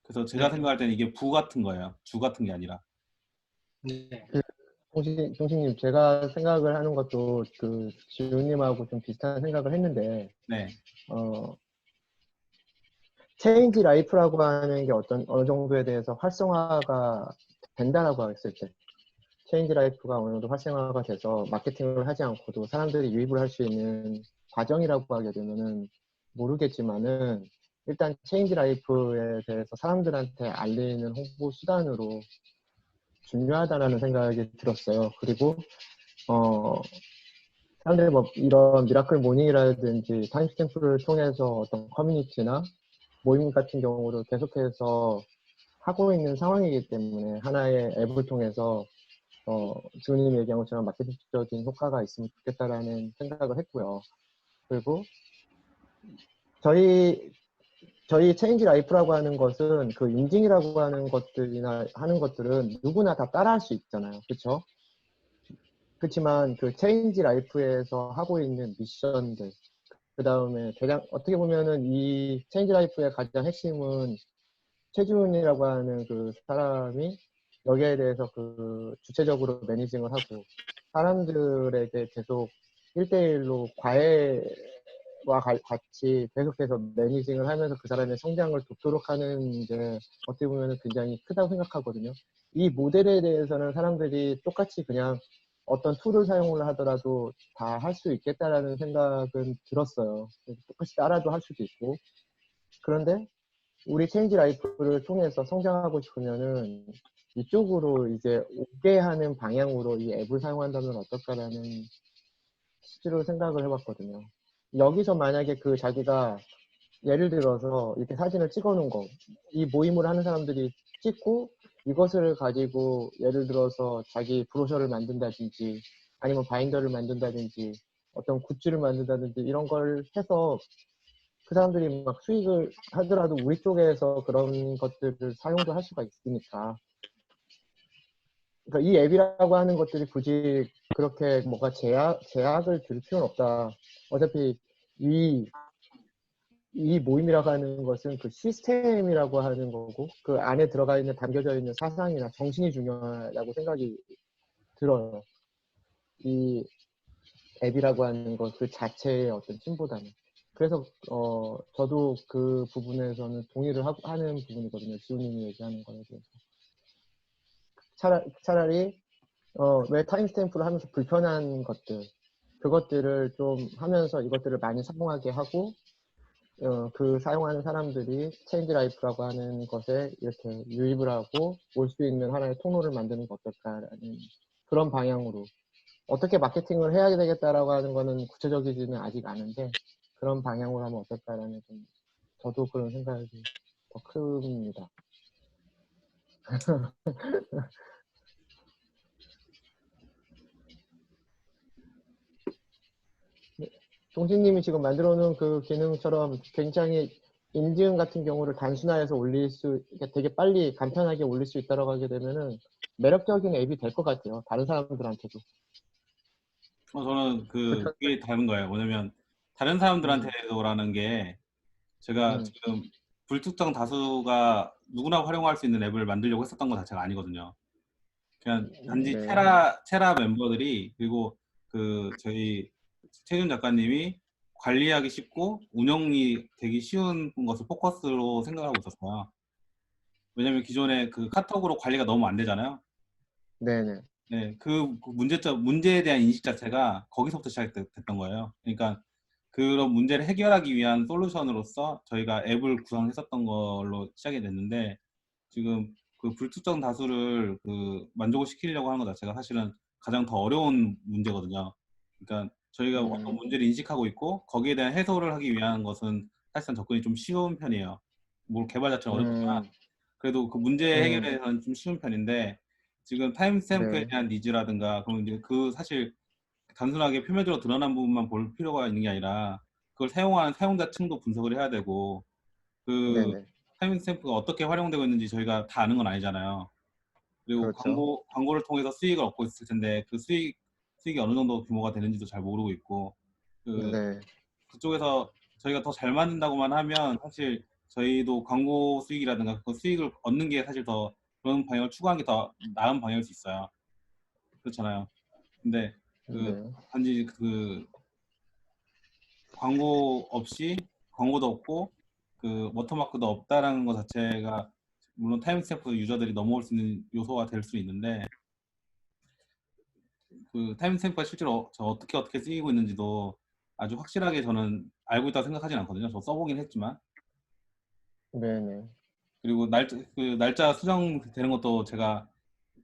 그래서 제가 네. 생각할 때는 이게 부 같은 거예요. 주 같은 게 아니라. 네. 종식님, 제가 생각을 하는 것도 지훈님하고 좀 비슷한 생각을 했는데, 네. 체인지 라이프라고 하는 게 어느 정도에 대해서 활성화가 된다라고 했을 때, 체인지 라이프가 어느 정도 활성화가 돼서 마케팅을 하지 않고도 사람들이 유입을 할 수 있는 과정이라고 하게 되면은 모르겠지만은, 일단 체인지 라이프에 대해서 사람들한테 알리는 홍보 수단으로 중요하다라는 생각이 들었어요. 그리고 사람들이 뭐 이런 미라클 모닝이라든지 타임스탬프를 통해서 어떤 커뮤니티나 모임 같은 경우를 계속해서 하고 있는 상황이기 때문에 하나의 앱을 통해서 지훈님이 얘기한 것처럼 마케팅적인 효과가 있으면 좋겠다라는 생각을 했고요. 그리고 저희 체인지 라이프라고 하는 것은 그 인증이라고 하는 것들이나 하는 것들은 누구나 다 따라할 수 있잖아요. 그렇죠? 그렇지만 그 체인지 라이프에서 하고 있는 미션들, 그 다음에 대장 어떻게 보면은 이 체인지 라이프의 가장 핵심은 최지훈이라고 하는 그 사람이 여기에 대해서 그 주체적으로 매니징을 하고 사람들에게 계속 1대1로 과외와 같이 계속해서 매니징을 하면서 그 사람의 성장을 돕도록 하는 게 어떻게 보면 굉장히 크다고 생각하거든요. 이 모델에 대해서는 사람들이 똑같이 그냥 어떤 툴을 사용을 하더라도 다 할 수 있겠다라는 생각은 들었어요. 똑같이 따라도 할 수도 있고. 그런데 우리 체인지 라이프를 통해서 성장하고 싶으면은 이쪽으로 이제 오게 하는 방향으로 이 앱을 사용한다면 어떨까라는 실제로 생각을 해봤거든요. 여기서 만약에 그 자기가 예를 들어서 이렇게 사진을 찍어 놓은 거, 이 모임을 하는 사람들이 찍고 이것을 가지고 예를 들어서 자기 브로셔를 만든다든지 아니면 바인더를 만든다든지 어떤 굿즈를 만든다든지 이런 걸 해서 그 사람들이 막 수익을 하더라도 우리 쪽에서 그런 것들을 사용도 할 수가 있으니까. 그러니까 이 앱이라고 하는 것들이 굳이 그렇게 뭐가 제약을 들 필요는 없다. 어차피 이 모임이라고 하는 것은 그 시스템이라고 하는 거고 그 안에 들어가 있는 담겨져 있는 사상이나 정신이 중요하다고 생각이 들어요. 이 앱이라고 하는 것 그 자체의 어떤 팀보다는. 그래서 저도 그 부분에서는 동의를 하는 부분이거든요. 지훈님이 얘기하는 거에 대해서. 차라리 왜 타임스탬프를 하면서 불편한 것들 그것들을 좀 하면서 이것들을 많이 사용하게 하고 그 사용하는 사람들이 체인지 라이프라고 하는 것에 이렇게 유입을 하고 올 수 있는 하나의 통로를 만드는 게 어떨까라는 그런 방향으로 어떻게 마케팅을 해야 되겠다라고 하는 거는 구체적이지는 아직 않은데 그런 방향으로 하면 어떨까라는 좀 저도 그런 생각이 더 큽니다. 동진님이 지금 만들어 놓은 그 기능처럼 굉장히 인증 같은 경우를 단순화해서 올릴 수, 그러니까 되게 빨리 간편하게 올릴 수 있다고 하게 되면은 매력적인 앱이 될 것 같아요. 다른 사람들한테도. 저는 불편, 그게 다른 거예요. 뭐냐면 다른 사람들한테도라는 게 제가 음, 지금 불특정 다수가 누구나 활용할 수 있는 앱을 만들려고 했었던 것 자체가 아니거든요. 그냥 단지 네, 테라 멤버들이 그리고 저희 최준 작가님이 관리하기 쉽고 운영이 되기 쉬운 것을 포커스로 생각하고 있었어요. 왜냐면 기존에 그 카톡으로 관리가 너무 안 되잖아요. 네네, 네, 문제에 대한 인식 자체가 거기서부터 시작됐던 거예요. 그러니까 그런 문제를 해결하기 위한 솔루션으로서 저희가 앱을 구성했었던 걸로 시작이 됐는데 지금 그 불특정 다수를 만족을 시키려고 하는 것 자체가 사실은 가장 더 어려운 문제거든요. 그러니까 저희가 어떤 문제를 인식하고 있고 거기에 대한 해소를 하기 위한 것은 사실상 접근이 좀 쉬운 편이에요. 뭐 개발 자체는 어렵지만 그래도 그 문제 해결에 대해서는 좀 쉬운 편인데 지금 타임스탬프에 네, 대한 니즈라든가 그러면 이제 사실 단순하게 표면적으로 드러난 부분만 볼 필요가 있는 게 아니라 그걸 사용하는 사용자층도 분석을 해야 되고 그 네네, 타임스탬프가 어떻게 활용되고 있는지 저희가 다 아는 건 아니잖아요. 그리고 그렇죠. 광고를 통해서 수익을 얻고 있을 텐데 그 수익이 어느 정도 규모가 되는지도 잘 모르고 있고 네, 그쪽에서 저희가 더 잘 만든다고만 하면 사실 저희도 광고 수익이라든가 그 수익을 얻는 게 사실 더 그런 방향을 추구하는 게 더 나은 방향일 수 있어요. 그렇잖아요. 근데 네, 단지 광고 없이 광고도 없고 워터마크도 없다라는 것 자체가 물론 타임스탬프 유저들이 넘어올 수 있는 요소가 될 수 있는데 타임스탬프가 실제로 어떻게 쓰이고 있는지도 아주 확실하게 저는 알고 있다고 생각하진 않거든요. 저 써보긴 했지만 네네. 그리고 날짜 수정되는 것도 제가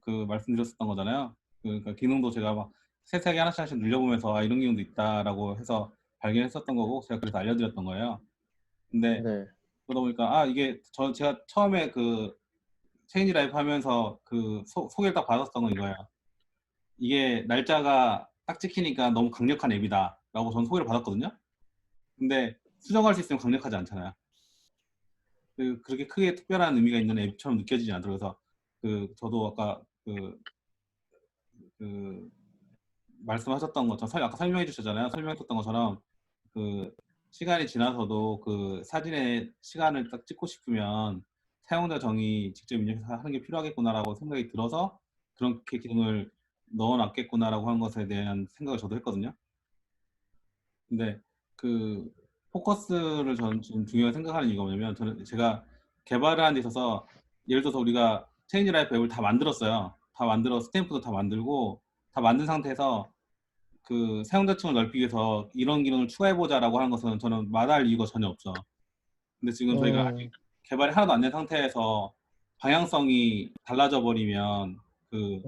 그 말씀드렸었던 거잖아요. 그러니까 기능도 제가 막 세세하게 하나씩 늘려보면서 아, 이런 기능도 있다라고 해서 발견했었던 거고 제가 그래서 알려드렸던 거예요. 근데 네. 그러다 보니까 아 이게 제가 처음에 그 체인지 라이프 하면서 그 소개를 딱 받았던 건 이거예요. 이게 날짜가 딱 찍히니까 너무 강력한 앱이다 라고 저는 소개를 받았거든요. 근데 수정할 수 있으면 강력하지 않잖아요. 그렇게 크게 특별한 의미가 있는 앱처럼 느껴지지 않더라고요. 그래서 저도 아까 그 말씀하셨던 것처럼 아까 설명해 주셨잖아요. 설명했었던 것처럼 그 시간이 지나서도 그 사진의 시간을 딱 찍고 싶으면 사용자 정의 직접 입력해서 하는 게 필요하겠구나라고 생각이 들어서 그렇게 기능을 넣어놨겠구나라고 한 것에 대한 생각을 저도 했거든요. 근데 그 포커스를 저는 지금 중요하게 생각하는 이유가 뭐냐면 저는 제가 개발을 하는 데 있어서 예를 들어서 우리가 체인지 라이프 앱을 다 만들었어요. 다 만들어 스탬프도 다 만들고 다 만든 상태에서 그 사용자층을 넓히기 위해서 이런 기능을 추가해보자라고 하는 것은 저는 마다할 이유가 전혀 없죠. 근데 지금 저희가 아직 개발이 하나도 안 된 상태에서 방향성이 달라져 버리면 그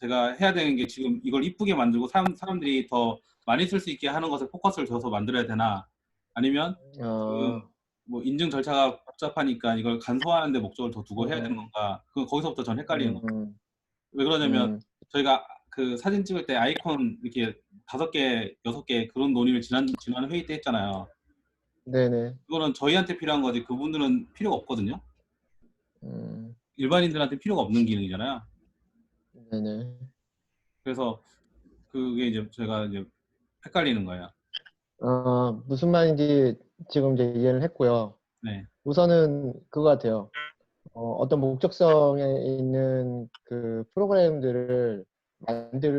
제가 해야 되는 게 지금 이걸 이쁘게 만들고 사람들이 더 많이 쓸 수 있게 하는 것에 포커스를 둬서 만들어야 되나 아니면 지금 뭐 인증 절차가 복잡하니까 이걸 간소화하는 데 목적을 더 두고 해야 되는 건가 그 거기서부터 전 헷갈리는 거예요. 왜 그러냐면 저희가 그 사진 찍을 때 아이콘 이렇게 5개, 6개 그런 논의를 지난 회의 때 했잖아요. 네네. 그거는 저희한테 필요한 거지 그분들은 필요가 없거든요. 음, 일반인들한테 필요가 없는 기능이잖아요. 네네. 그래서 그게 이제 제가 이제 헷갈리는 거예요. 무슨 말인지 지금 이제 이해를 했고요. 네. 우선은 그거 같아요. 어떤 목적성에 있는 그 프로그램들을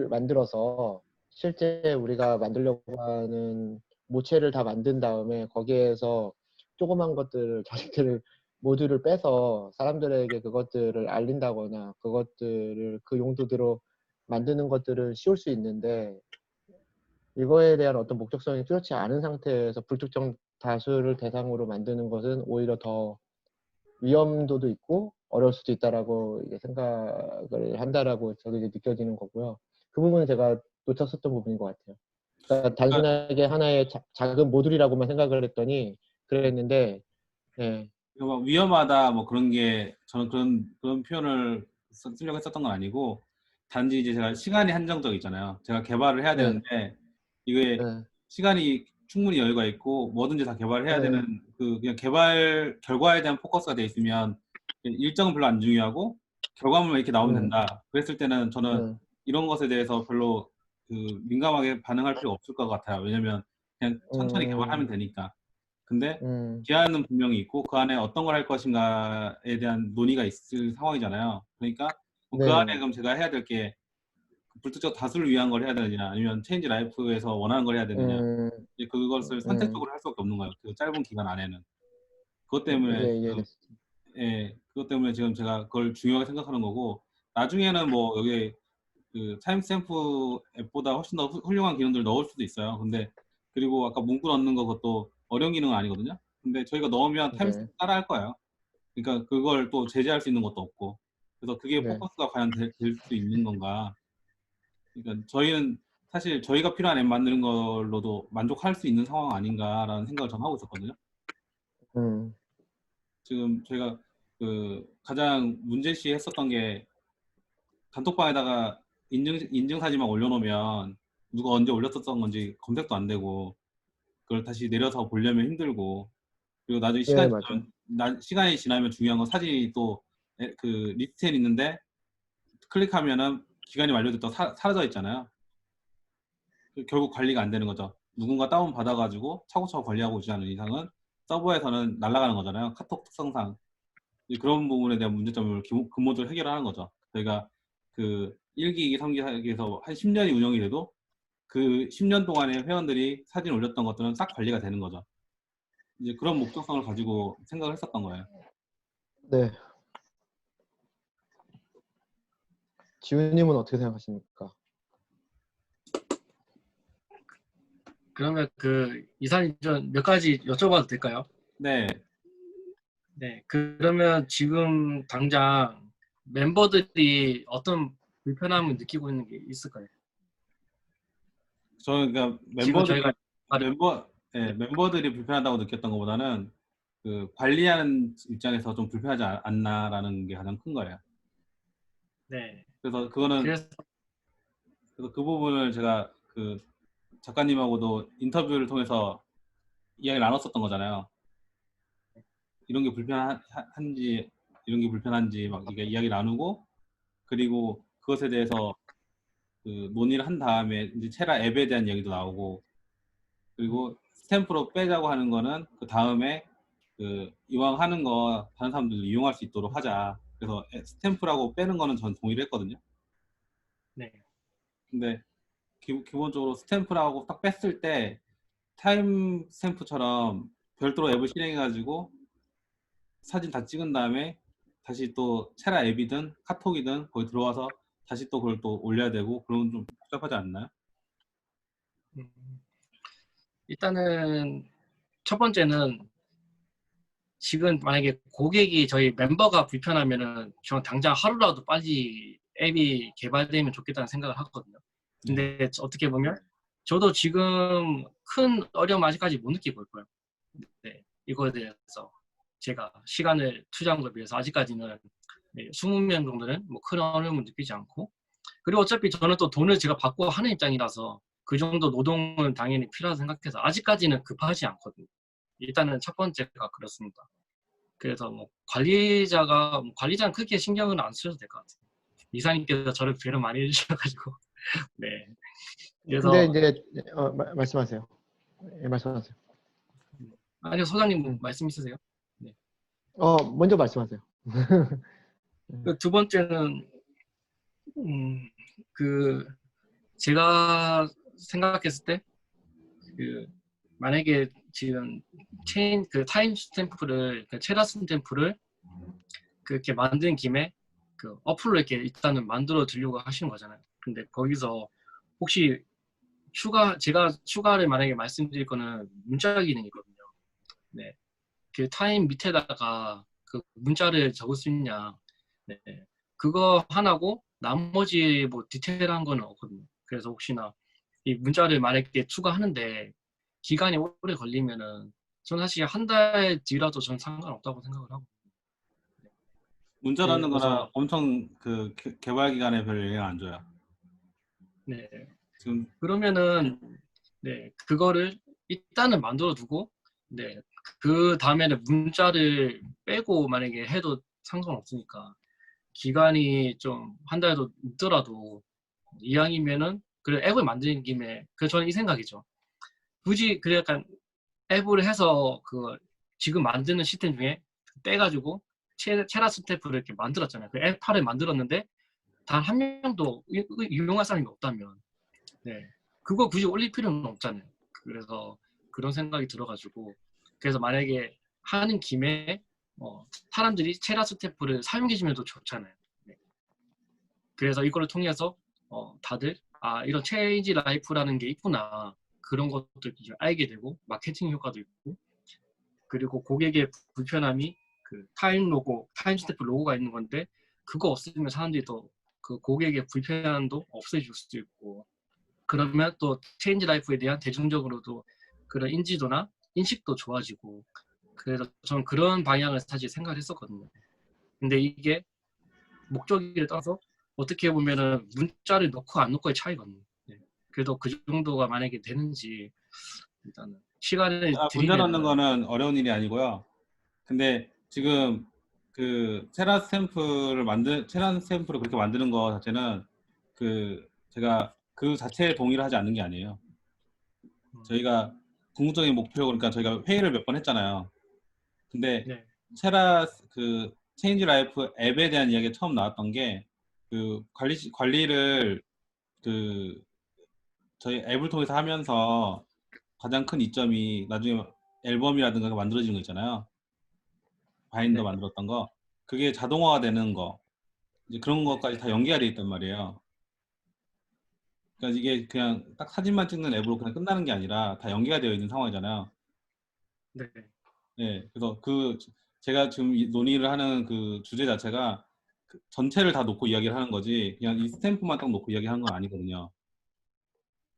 만들어서 실제 우리가 만들려고 하는 모체를 다 만든 다음에 거기에서 조그만 것들을 자식들을 모듈을 빼서 사람들에게 그것들을 알린다거나 그것들을 그 용도대로 만드는 것들은 쉬울 수 있는데 이거에 대한 어떤 목적성이 뚜렷지 않은 상태에서 불특정 다수를 대상으로 만드는 것은 오히려 더 위험도도 있고 어려울 수도 있다라고 이제 생각을 한다라고 저도 이제 느껴지는 거고요. 그 부분은 제가 놓쳤었던 부분인 것 같아요. 그러니까 단순하게 하나의 작은 모듈이라고만 생각을 했더니 그랬는데, 네, 막 위험하다 뭐 그런 게 저는 그런 표현을 쓰려고 했었던 건 아니고 단지 이제 제가 시간이 한정적이잖아요. 제가 개발을 해야 네, 되는데 이게 네, 시간이 충분히 여유가 있고 뭐든지 다 개발을 해야 네, 되는 그냥 개발 결과에 대한 포커스가 돼 있으면 일정은 별로 안 중요하고 결과물만 이렇게 나오면 네, 된다. 그랬을 때는 저는 네, 이런 것에 대해서 별로 민감하게 반응할 필요가 없을 것 같아요. 왜냐면 그냥 천천히 개발하면 되니까. 근데 음, 기한은 분명히 있고 그 안에 어떤 걸 할 것인가에 대한 논의가 있을 상황이잖아요. 그러니까 뭐그 안에 네, 그럼 제가 해야 될 게 불특정 다수를 위한 걸 해야 되느냐 아니면 체인지 라이프에서 원하는 걸 해야 되느냐 음, 이제 그것을 음, 선택적으로 할 수밖에 없는 거예요. 그 짧은 기간 안에는. 그것 때문에 예, 이해됐어요. 그것 때문에 지금 제가 그걸 중요하게 생각하는 거고 나중에는 뭐 여기 그 타임스탬프 앱보다 훨씬 더 훌륭한 기능들을 넣을 수도 있어요. 근데 그리고 아까 문구 넣는 거 그것도 어려운 기능은 아니거든요. 근데 저희가 넣으면 네, 타임스탬프 따라 할 거예요. 그러니까 그걸 또 제재할 수 있는 것도 없고. 그래서 그게 네, 포커스가 과연 될 수 있는 건가. 그러니까 저희는 사실 저희가 필요한 앱 만드는 걸로도 만족할 수 있는 상황 아닌가라는 생각을 전 하고 있었거든요. 음, 지금 저희가 그 가장 문제시 했었던 게 단톡방에다가 인증 사진만 올려놓으면 누가 언제 올렸었던 건지 검색도 안 되고 그걸 다시 내려서 보려면 힘들고 그리고 나중에 예, 맞아요. 시간이 지나면 중요한 건 사진이 또 그 리스트에 있는데 클릭하면은 기간이 완료됐다 사라져 있잖아요. 결국 관리가 안 되는 거죠. 누군가 다운 받아가지고 차곡차곡 관리하고 있지 않은 이상은 서버에서는 날아가는 거잖아요. 카톡 특성상. 그런 부분에 대한 문제점을 근본적으로 해결하는 거죠. 저희가 그 1기, 2기, 3기, 4기에서 한 10년이 운영이 돼도 그 10년 동안에 회원들이 사진 올렸던 것들은 싹 관리가 되는 거죠. 이제 그런 목적성을 가지고 생각을 했었던 거예요. 네, 지훈님은 어떻게 생각하십니까? 그러면 그 이사님 좀 몇 가지 여쭤봐도 될까요? 네. 네, 그러면 지금 당장 멤버들이 어떤 불편함을 느끼고 있는 게 있을까요? 저는 그러니까 지금 저희가 멤버들이 불편하다고 느꼈던 것보다는 그 관리하는 입장에서 좀 불편하지 않나라는 게 가장 큰 거예요. 네, 그래서 그래서 그 부분을 제가 그 작가님하고도 인터뷰를 통해서 이야기를 나눴었던 거잖아요. 이런 게 불편한지 이런 게 불편한지 막 이게 이야기 나누고 그리고 그것에 대해서 그 논의를 한 다음에 이제 체라 앱에 대한 이야기도 나오고 그리고 스탬프로 빼자고 하는 거는 그 다음에 그 이왕 하는 거 다른 사람들도 이용할 수 있도록 하자. 그래서 스탬프라고 빼는 거는 전 동의를 했거든요. 네, 근데 기본적으로 스탬프라고 딱 뺐을 때 타임 스탬프처럼 별도로 앱을 실행해가지고 사진 다 찍은 다음에 다시 또 체라 앱이든 카톡이든 거기 들어와서 다시 또 그걸 또 올려야 되고 그러면 좀 복잡하지 않나요? 음, 일단은 첫 번째는 지금 만약에 고객이 저희 멤버가 불편하면은 저는 당장 하루라도 빨리 앱이 개발되면 좋겠다는 생각을 하거든요. 네. 근데 어떻게 보면 저도 지금 큰 어려움 아직까지 못 느끼고 있고요. 네, 이거에 대해서 제가 시간을 투자한 것에 비해서 아직까지는 20명 정도는 뭐 큰 어려움을 느끼지 않고 그리고 어차피 저는 또 돈을 제가 받고 하는 입장이라서 그 정도 노동은 당연히 필요하다 생각해서 아직까지는 급하지 않거든요. 일단은 첫 번째가 그렇습니다. 그래서 뭐 관리자는 크게 신경은 안 쓰셔도 될 것 같아요. 이사님께서 저를 배려 많이 해주셔가지고 네. 근데 그래서 이제 말씀하세요. 예, 말씀하세요. 아니요 소장님 뭐 음. 말씀 있으세요? 먼저 말씀하세요. 그 두 번째는 그 제가 생각했을 때 그 만약에 지금 그 타임 스탬프를 그 체라 스탬프를 그렇게 만든 김에 그 어플로 이렇게 일단은 만들어 드리려고 하시는 거잖아요. 근데 거기서 혹시 제가 추가를 만약에 말씀드릴 거는 문자 기능이거든요. 네. 그 타임 밑에다가 그 문자를 적을 수 있냐. 네. 그거 하나고 나머지 뭐 디테일한 거는 없거든요. 그래서 혹시나 이 문자를 만약에 추가하는데 기간이 오래 걸리면은 저는 사실 한 달 뒤라도 저는 상관없다고 생각을 하고. 문자라는 거나 그래서 엄청 그 개발 기간에 별 영향 안 줘요. 네. 지금 그러면은 네 그거를 일단은 만들어 두고 네 그 다음에는 문자를 빼고 만약에 해도 상관없으니까 기간이 좀 한 달도 늦더라도 이왕이면은 그래 앱을 만드는 김에 그 저는 이 생각이죠. 굳이 그래 약간 앱을 해서 그 지금 만드는 시스템 중에 떼가지고 체라 스태프를 이렇게 만들었잖아요. 그 앱파를 만들었는데 단 한 명도 이용할 사람이 없다면 네. 그거 굳이 올릴 필요는 없잖아요. 그래서 그런 생각이 들어가지고 그래서 만약에 하는 김에 사람들이 체라 스태프를 사용해 주면 더 좋잖아요. 네. 그래서 이거를 통해서 다들 이런 체인지 라이프라는 게 있구나 그런 것들 알게 되고 마케팅 효과도 있고 그리고 고객의 불편함이 그 타임 스태프 로고가 있는 건데 그거 없으면 사람들이 더 그 고객의 불편함도 없애줄 수도 있고 그러면 또 체인지 라이프에 대한 대중적으로도 그런 인지도나 인식도 좋아지고 그래서 저는 그런 방향을 사실 생각을 했었거든요. 근데 이게 목적을 떠나서 어떻게 보면은 문자를 넣고 안 넣고의 차이거든요. 네. 그래도 그 정도가 만약에 되는지 일단은 시간을 문자 넣는 드리면은 거는 어려운 일이 아니고요. 근데 지금 그 체라 스탬프를 그렇게 만드는 거 자체는 그 제가 그 자체에 동의를 하지 않는 게 아니에요. 저희가 궁극적인 목표 그러니까 저희가 회의를 몇 번 했잖아요. 근데 네, 체라 그 체인지 라이프 앱에 대한 이야기가 처음 나왔던 게 그 관리를 그 저희 앱을 통해서 하면서 가장 큰 이점이 나중에 앨범이라든가 만들어지는 거 있잖아요. 바인더 네, 만들었던 거 그게 자동화가 되는 거 이제 그런 네, 것까지 다 연계가 돼 있단 말이에요. 그러니까 이게 그냥 딱 사진만 찍는 앱으로 그냥 끝나는 게 아니라 다 연계가 되어 있는 상황이잖아요. 네, 네, 그래서 그 제가 지금 논의를 하는 그 주제 자체가 그 전체를 다 놓고 이야기를 하는 거지 그냥 이 스탬프만 딱 놓고 이야기하는 건 아니거든요.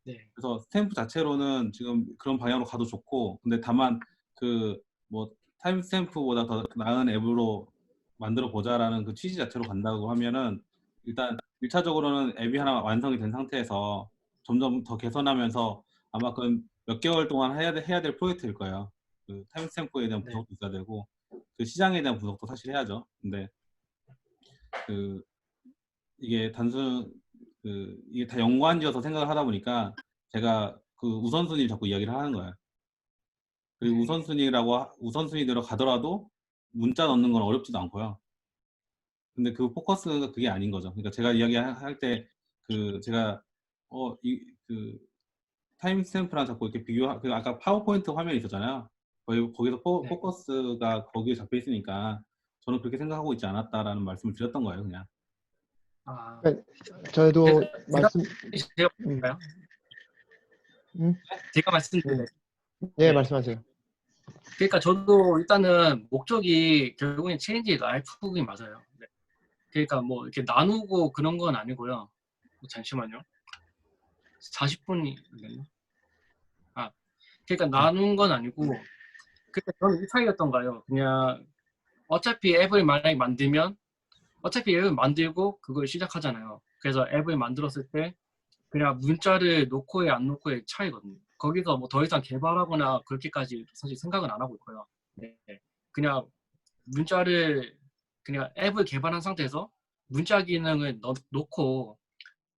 네. 그래서 스탬프 자체로는 지금 그런 방향으로 가도 좋고 근데 다만 그 뭐 타임 스탬프보다 더 나은 앱으로 만들어 보자라는 그 취지 자체로 간다고 하면은 일단 1차적으로는 앱이 하나 완성이 된 상태에서 점점 더 개선하면서 아마 그 몇 개월 동안 해야 될 프로젝트일 거예요. 그 타임 스탬프에 대한 네. 분석도 있어야 되고 그 시장에 대한 분석도 사실 해야죠. 근데 그 이게 단순 그 이게 다 연관지어서 생각을 하다 보니까 제가 그 우선순위를 자꾸 이야기를 하는 거예요. 그리고 우선순위대로 가더라도 문자 넣는 건 어렵지도 않고요. 근데 그 포커스가 그게 아닌 거죠. 그러니까 제가 이야기할 때 그 제가 그 타임스탬프랑 자꾸 이렇게 그 아까 파워포인트 화면이 있었잖아요. 거기서 네. 포커스가 거기에 잡혀 있으니까 저는 그렇게 생각하고 있지 않았다라는 말씀을 드렸던 거예요, 그냥. 아, 저희도 제가 말씀, 제가 음, 볼까요? 음, 제가 말씀드릴게요. 예, 네. 말씀하세요. 그러니까 저도 일단은 목적이 결국엔 체인지 라이프이 맞아요. 네. 그러니까 뭐 이렇게 나누고 그런 건 아니고요. 잠시만요. 40분이 됐나? 아, 그러니까 나눈 건 아니고, 그러니까 저는 이 차이였던가요. 그냥 어차피 앱을 만약에 만들면 어차피 앱을 만들고 그걸 시작하잖아요. 그래서 앱을 만들었을 때 그냥 문자를 놓고에 안 놓고의 차이거든요. 거기서 뭐 더 이상 개발하거나 그렇게까지 사실 생각은 안 하고 있고요. 네. 그냥 문자를 그냥 앱을 개발한 상태에서 문자 기능을 놓고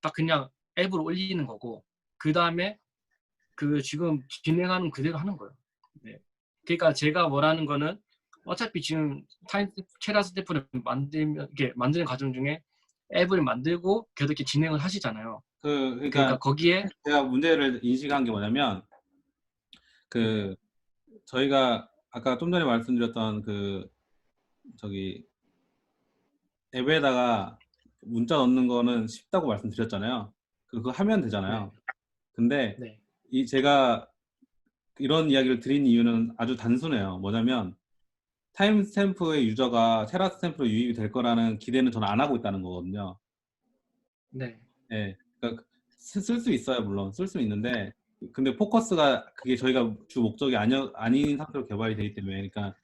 딱 그냥 앱을 올리는 거고 그 다음에 그 지금 진행하는 그대로 하는 거예요. 네. 그러니까 제가 원하는 거는 어차피 지금 체라 스태프를 만드는 과정 중에 앱을 만들고 계속 이렇게 진행을 하시잖아요. 그러니까 그러니까 거기에 제가 문제를 인식한 게 뭐냐면 그 저희가 아까 좀 전에 말씀드렸던 그 저기 앱에다가 문자 넣는 거는 쉽다고 말씀드렸잖아요. 그거 하면 되잖아요. 근데 네. 제가 이런 이야기를 드린 이유는 아주 단순해요. 뭐냐면 타임 스탬프의 유저가 테라 스탬프로 유입이 될 거라는 기대는 저는 안 하고 있다는 거거든요. 네. 예. 그러니까 쓸 수 있어요, 물론 쓸 수 있는데 근데 포커스가 그게 저희가 주 목적이 아닌 상태로 개발이 되기 때문에 그러니까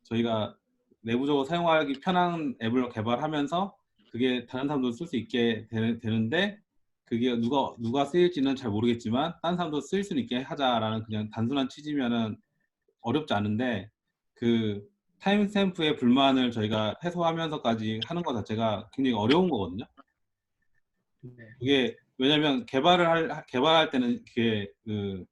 저희가 내부적으로 사용하기 편한 앱을 개발하면서 그게 다른 사람도 쓸 수 있게 되는데 그게 누가 쓰일지는 잘 모르겠지만 다른 사람도 쓸 수 있게 하자라는 그냥 단순한 취지면은 어렵지 않은데 그 타임스탬프의 불만을 저희가 해소하면서까지 하는 것 자체가 굉장히 어려운 거거든요. 네. 그게 왜냐면 개발할 때는 그게 그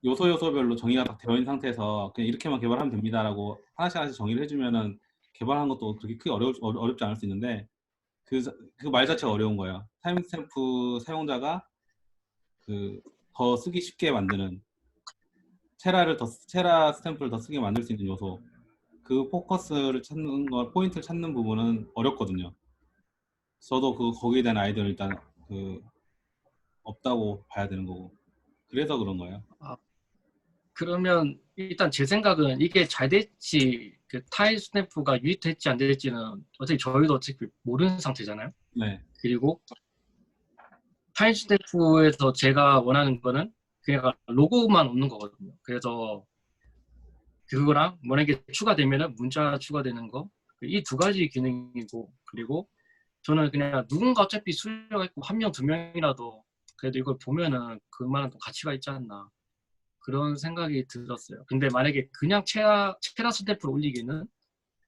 요소별로 정의가 딱 되어 있는 상태에서 그냥 이렇게만 개발하면 됩니다라고 하나씩 정의를 해주면은 개발하는 것도 그렇게 크게 어렵지 않을 수 있는데 그 말 자체가 어려운 거예요. 타임스탬프 사용자가 그 더 쓰기 쉽게 만드는 체라 스탬프를 더 쓰게 만들 수 있는 요소 그 포인트를 찾는 부분은 어렵거든요. 저도 거기에 대한 아이디어는 일단 그 없다고 봐야 되는 거고 그래서 그런 거예요. 그러면 일단 제 생각은 이게 잘 될지 그 타임 스탬프가 유입될지 안 될지는 저희도 어차피 모르는 상태잖아요. 네. 그리고 타임 스탬프에서 제가 원하는 거는 그냥 로고만 없는 거거든요. 그래서 그거랑 만약에 추가되면은 문자 추가되는 거 이 두 가지 기능이고 그리고 저는 그냥 누군가 어차피 수요가 있고 한 명, 두 명이라도 그래도 이걸 보면은 그만한 또 가치가 있지 않나 그런 생각이 들었어요. 근데 만약에 그냥 체라 스탬프를 올리기는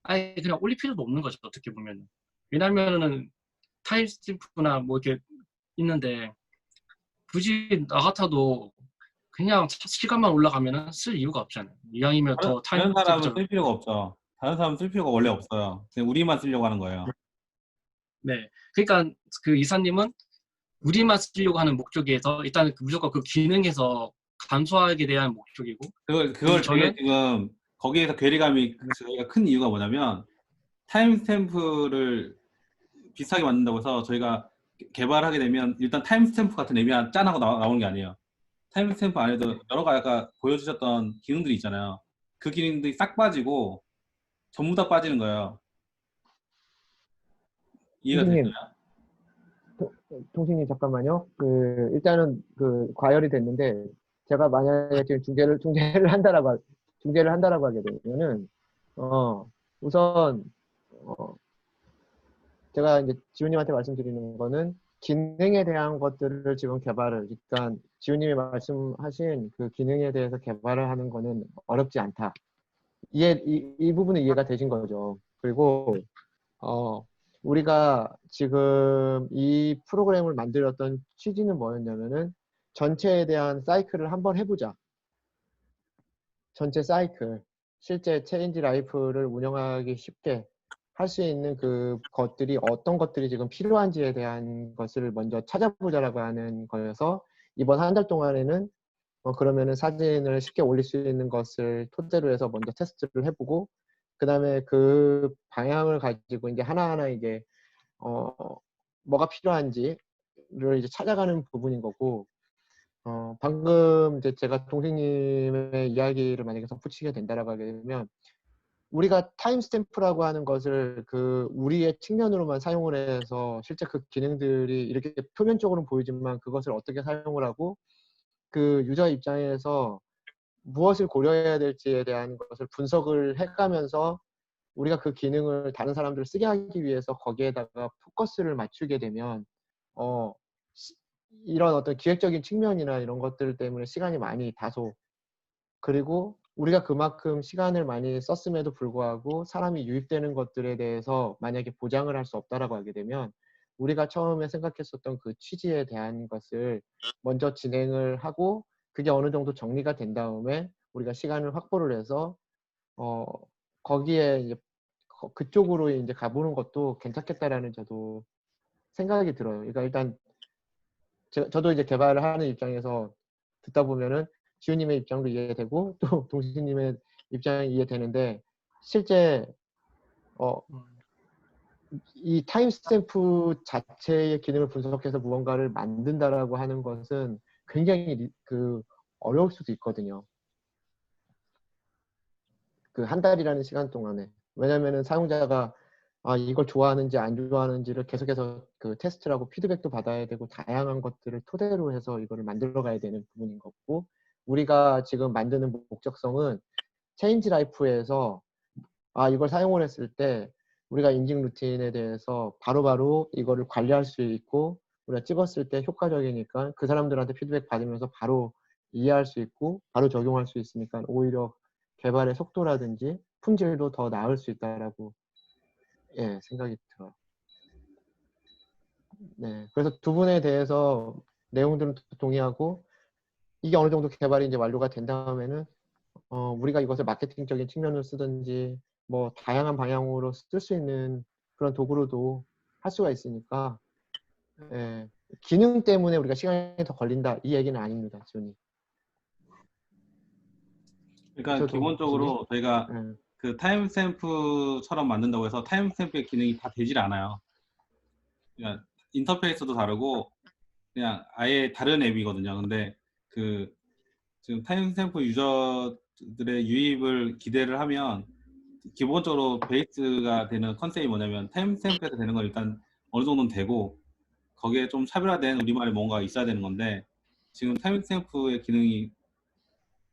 아예 그냥 올릴 필요도 없는 거죠. 어떻게 보면은. 왜냐면은 타임 스탬프나 뭐 이렇게 있는데 굳이 나 같아도 그냥 시간만 올라가면은 쓸 이유가 없잖아요. 이왕이면 더 타임 다른 스탬프 사람은 좀 쓸 필요가 없죠. 다른 사람은 쓸 필요가 원래 없어요. 그냥 우리만 쓰려고 하는 거예요. 네. 그러니까 그 이사님은 우리만 쓰려고 하는 목적에서 일단 무조건 그 기능에서 간소하게 대한 목적이고 그걸 저희가 저는 지금 거기에서 괴리감이 저희가 큰 이유가 뭐냐면 타임스탬프를 비슷하게 만든다고 해서 저희가 개발하게 되면 일단 타임스탬프 같은 앱이 하나 짠하고 나오는 게 아니에요. 타임스탬프 안에도 여러 가지 아까 보여주셨던 기능들이 있잖아요. 그 기능들이 싹 빠지고 전부 다 빠지는 거예요. 이해가 통신님, 되시나요? 통신님 잠깐만요. 일단은 과열이 됐는데 제가 만약에 지금 중재를 한다라고 하게 되면은 우선 제가 이제 지훈님한테 말씀드리는 거는 기능에 대한 것들을 지금 그러니까 지훈님이 말씀하신 그 기능에 대해서 개발을 하는 거는 어렵지 않다. 이 부분은 이해가 되신 거죠. 그리고 우리가 지금 이 프로그램을 만들었던 취지는 뭐였냐면은 전체에 대한 사이클을 한번 해보자. 전체 사이클. 실제 체인지 라이프를 운영하기 쉽게 할 수 있는 어떤 것들이 지금 필요한지에 대한 것을 먼저 찾아보자라고 하는 거여서 이번 한 달 동안에는 그러면은 사진을 쉽게 올릴 수 있는 것을 토대로 해서 먼저 테스트를 해보고 그 다음에 그 방향을 가지고 이제 하나하나 이제 뭐가 필요한지를 이제 찾아가는 부분인 거고 방금 이제 제가 동생님의 이야기를 만약에 덧붙이게 된다라고 하게 되면 우리가 타임스탬프라고 하는 것을 우리의 측면으로만 사용을 해서 실제 그 기능들이 이렇게 표면적으로는 보이지만 그것을 어떻게 사용을 하고 그 유저 입장에서 무엇을 고려해야 될지에 대한 것을 분석을 해가면서 우리가 그 기능을 다른 사람들을 쓰게 하기 위해서 거기에다가 포커스를 맞추게 되면 어, 이런 어떤 기획적인 측면이나 이런 것들 때문에 시간이 많이 다소 그리고 우리가 그만큼 시간을 많이 썼음에도 불구하고 사람이 유입되는 것들에 대해서 만약에 보장을 할 수 없다라고 하게 되면 우리가 처음에 생각했었던 그 취지에 대한 것을 먼저 진행을 하고 그게 어느 정도 정리가 된 다음에 우리가 시간을 확보를 해서 거기에 이제 그쪽으로 이제 가보는 것도 괜찮겠다라는 저도 생각이 들어요. 그러니까 일단 저도 이제 개발을 하는 입장에서 듣다 보면은 지훈님의 입장도 이해되고 또 동시님의 입장이 이해되는데 실제 이 타임스탬프 자체의 기능을 분석해서 무언가를 만든다라고 하는 것은 굉장히 어려울 수도 있거든요. 그 한 달이라는 시간 동안에. 왜냐면은 사용자가 이걸 좋아하는지 안 좋아하는지를 계속해서 그 테스트를 하고 피드백도 받아야 되고 다양한 것들을 토대로 해서 이거를 만들어 가야 되는 부분인 거고 우리가 지금 만드는 목적성은 체인지 라이프에서 이걸 사용을 했을 때 우리가 인증 루틴에 대해서 바로바로 이거를 관리할 수 있고 우리가 찍었을 때 효과적이니까 그 사람들한테 피드백 받으면서 바로 이해할 수 있고 바로 적용할 수 있으니까 오히려 개발의 속도라든지 품질도 더 나을 수 있다라고 생각이 들어요. 네, 그래서 두 분에 대해서 내용들은 동의하고 이게 어느 정도 개발이 이제 완료가 된 다음에는 우리가 이것을 마케팅적인 측면으로 쓰든지 뭐 다양한 방향으로 쓸 수 있는 그런 도구로도 할 수가 있으니까 기능 때문에 우리가 시간이 더 걸린다 이 얘기는 아닙니다, 지훈이. 그러니까 기본적으로 저희가 예. 그 타임스탬프처럼 만든다고 해서 타임스탬프의 기능이 다 되질 않아요. 그러니까 인터페이스도 다르고 그냥 아예 다른 앱이거든요. 근데 지금 타임스탬프 유저들의 유입을 기대를 하면 기본적으로 베이스가 되는 컨셉이 뭐냐면 타임스탬프에서 되는 건 일단 어느 정도는 되고 거기에 좀 차별화된 우리말의 뭔가가 있어야 되는 건데 지금 타임스탬프의 기능이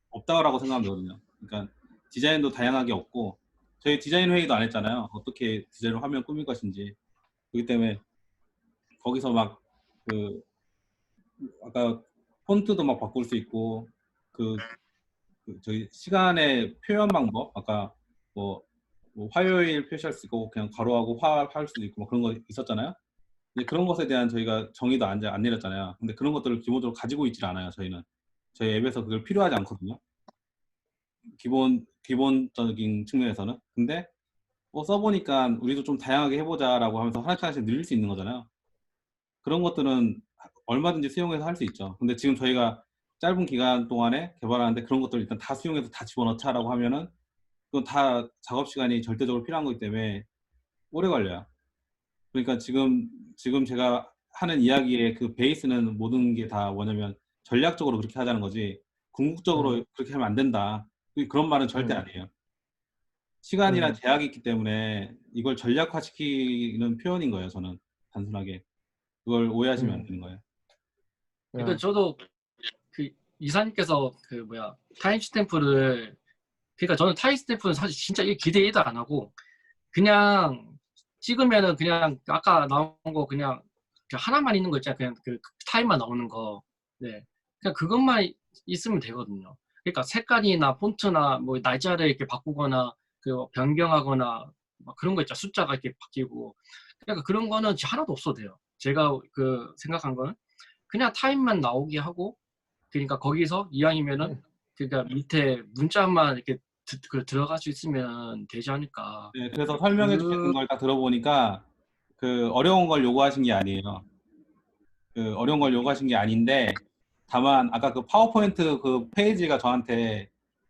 없다고 생각하면 되거든요. 그러니까 디자인도 다양하게 없고 저희 디자인 회의도 안 했잖아요. 어떻게 디자인을 화면 꾸밀 것인지. 그렇기 때문에 거기서 막 아까 폰트도 막 바꿀 수 있고 저희 시간의 표현 방법 아까 뭐 화요일 표시할 수 있고 그냥 괄호하고 화 할 수도 있고 뭐 그런 거 있었잖아요. 근데 그런 것에 대한 저희가 정의도 안 내렸잖아요. 근데 그런 것들을 기본적으로 가지고 있질 않아요. 저희는 저희 앱에서 그걸 필요하지 않거든요. 기본적인 측면에서는. 근데 써보니까 우리도 좀 다양하게 해보자라고 하면서 하나씩 늘릴 수 있는 거잖아요. 그런 것들은 얼마든지 수용해서 할 수 있죠. 근데 지금 저희가 짧은 기간 동안에 개발하는데 그런 것들을 일단 다 수용해서 다 집어넣자라고 하면은 그건 다 작업 시간이 절대적으로 필요한 거기 때문에 오래 걸려요. 그러니까 지금 제가 하는 이야기의 그 베이스는 모든 게 다 뭐냐면 전략적으로 그렇게 하자는 거지 궁극적으로 그렇게 하면 안 된다. 그런 말은 절대 아니에요. 시간이란 제약이 있기 때문에 이걸 전략화시키는 표현인 거예요. 저는 단순하게 그걸 오해하시면 안 되는 거예요. 그러니까 저도 그 이사님께서 그 뭐야 타임 스탬프를 그러니까 저는 타임 스탬프는 사실 진짜 기대 1도 안 하고 그냥 찍으면은 그냥 아까 나온 거 그냥 하나만 있는 거 있잖아요. 그냥 그 타임만 나오는 거. 네. 그냥 그것만 있으면 되거든요. 그러니까 색깔이나 폰트나 뭐 날짜를 이렇게 바꾸거나 그 변경하거나 막 그런 거 있죠. 숫자가 이렇게 바뀌고. 그러니까 그런 거는 하나도 없어도 돼요. 제가 그 생각한 거는 그냥 타임만 나오게 하고 그러니까 거기서 이왕이면은 그러니까 밑에 문자만 이렇게 들어갈 수 있으면 되지 않을까. 네, 그래서 설명해 주시는 걸 딱 들어보니까 그 어려운 걸 요구하신 게 아니에요. 그 어려운 걸 요구하신 게 아닌데 다만 아까 그 파워포인트 그 페이지가 저한테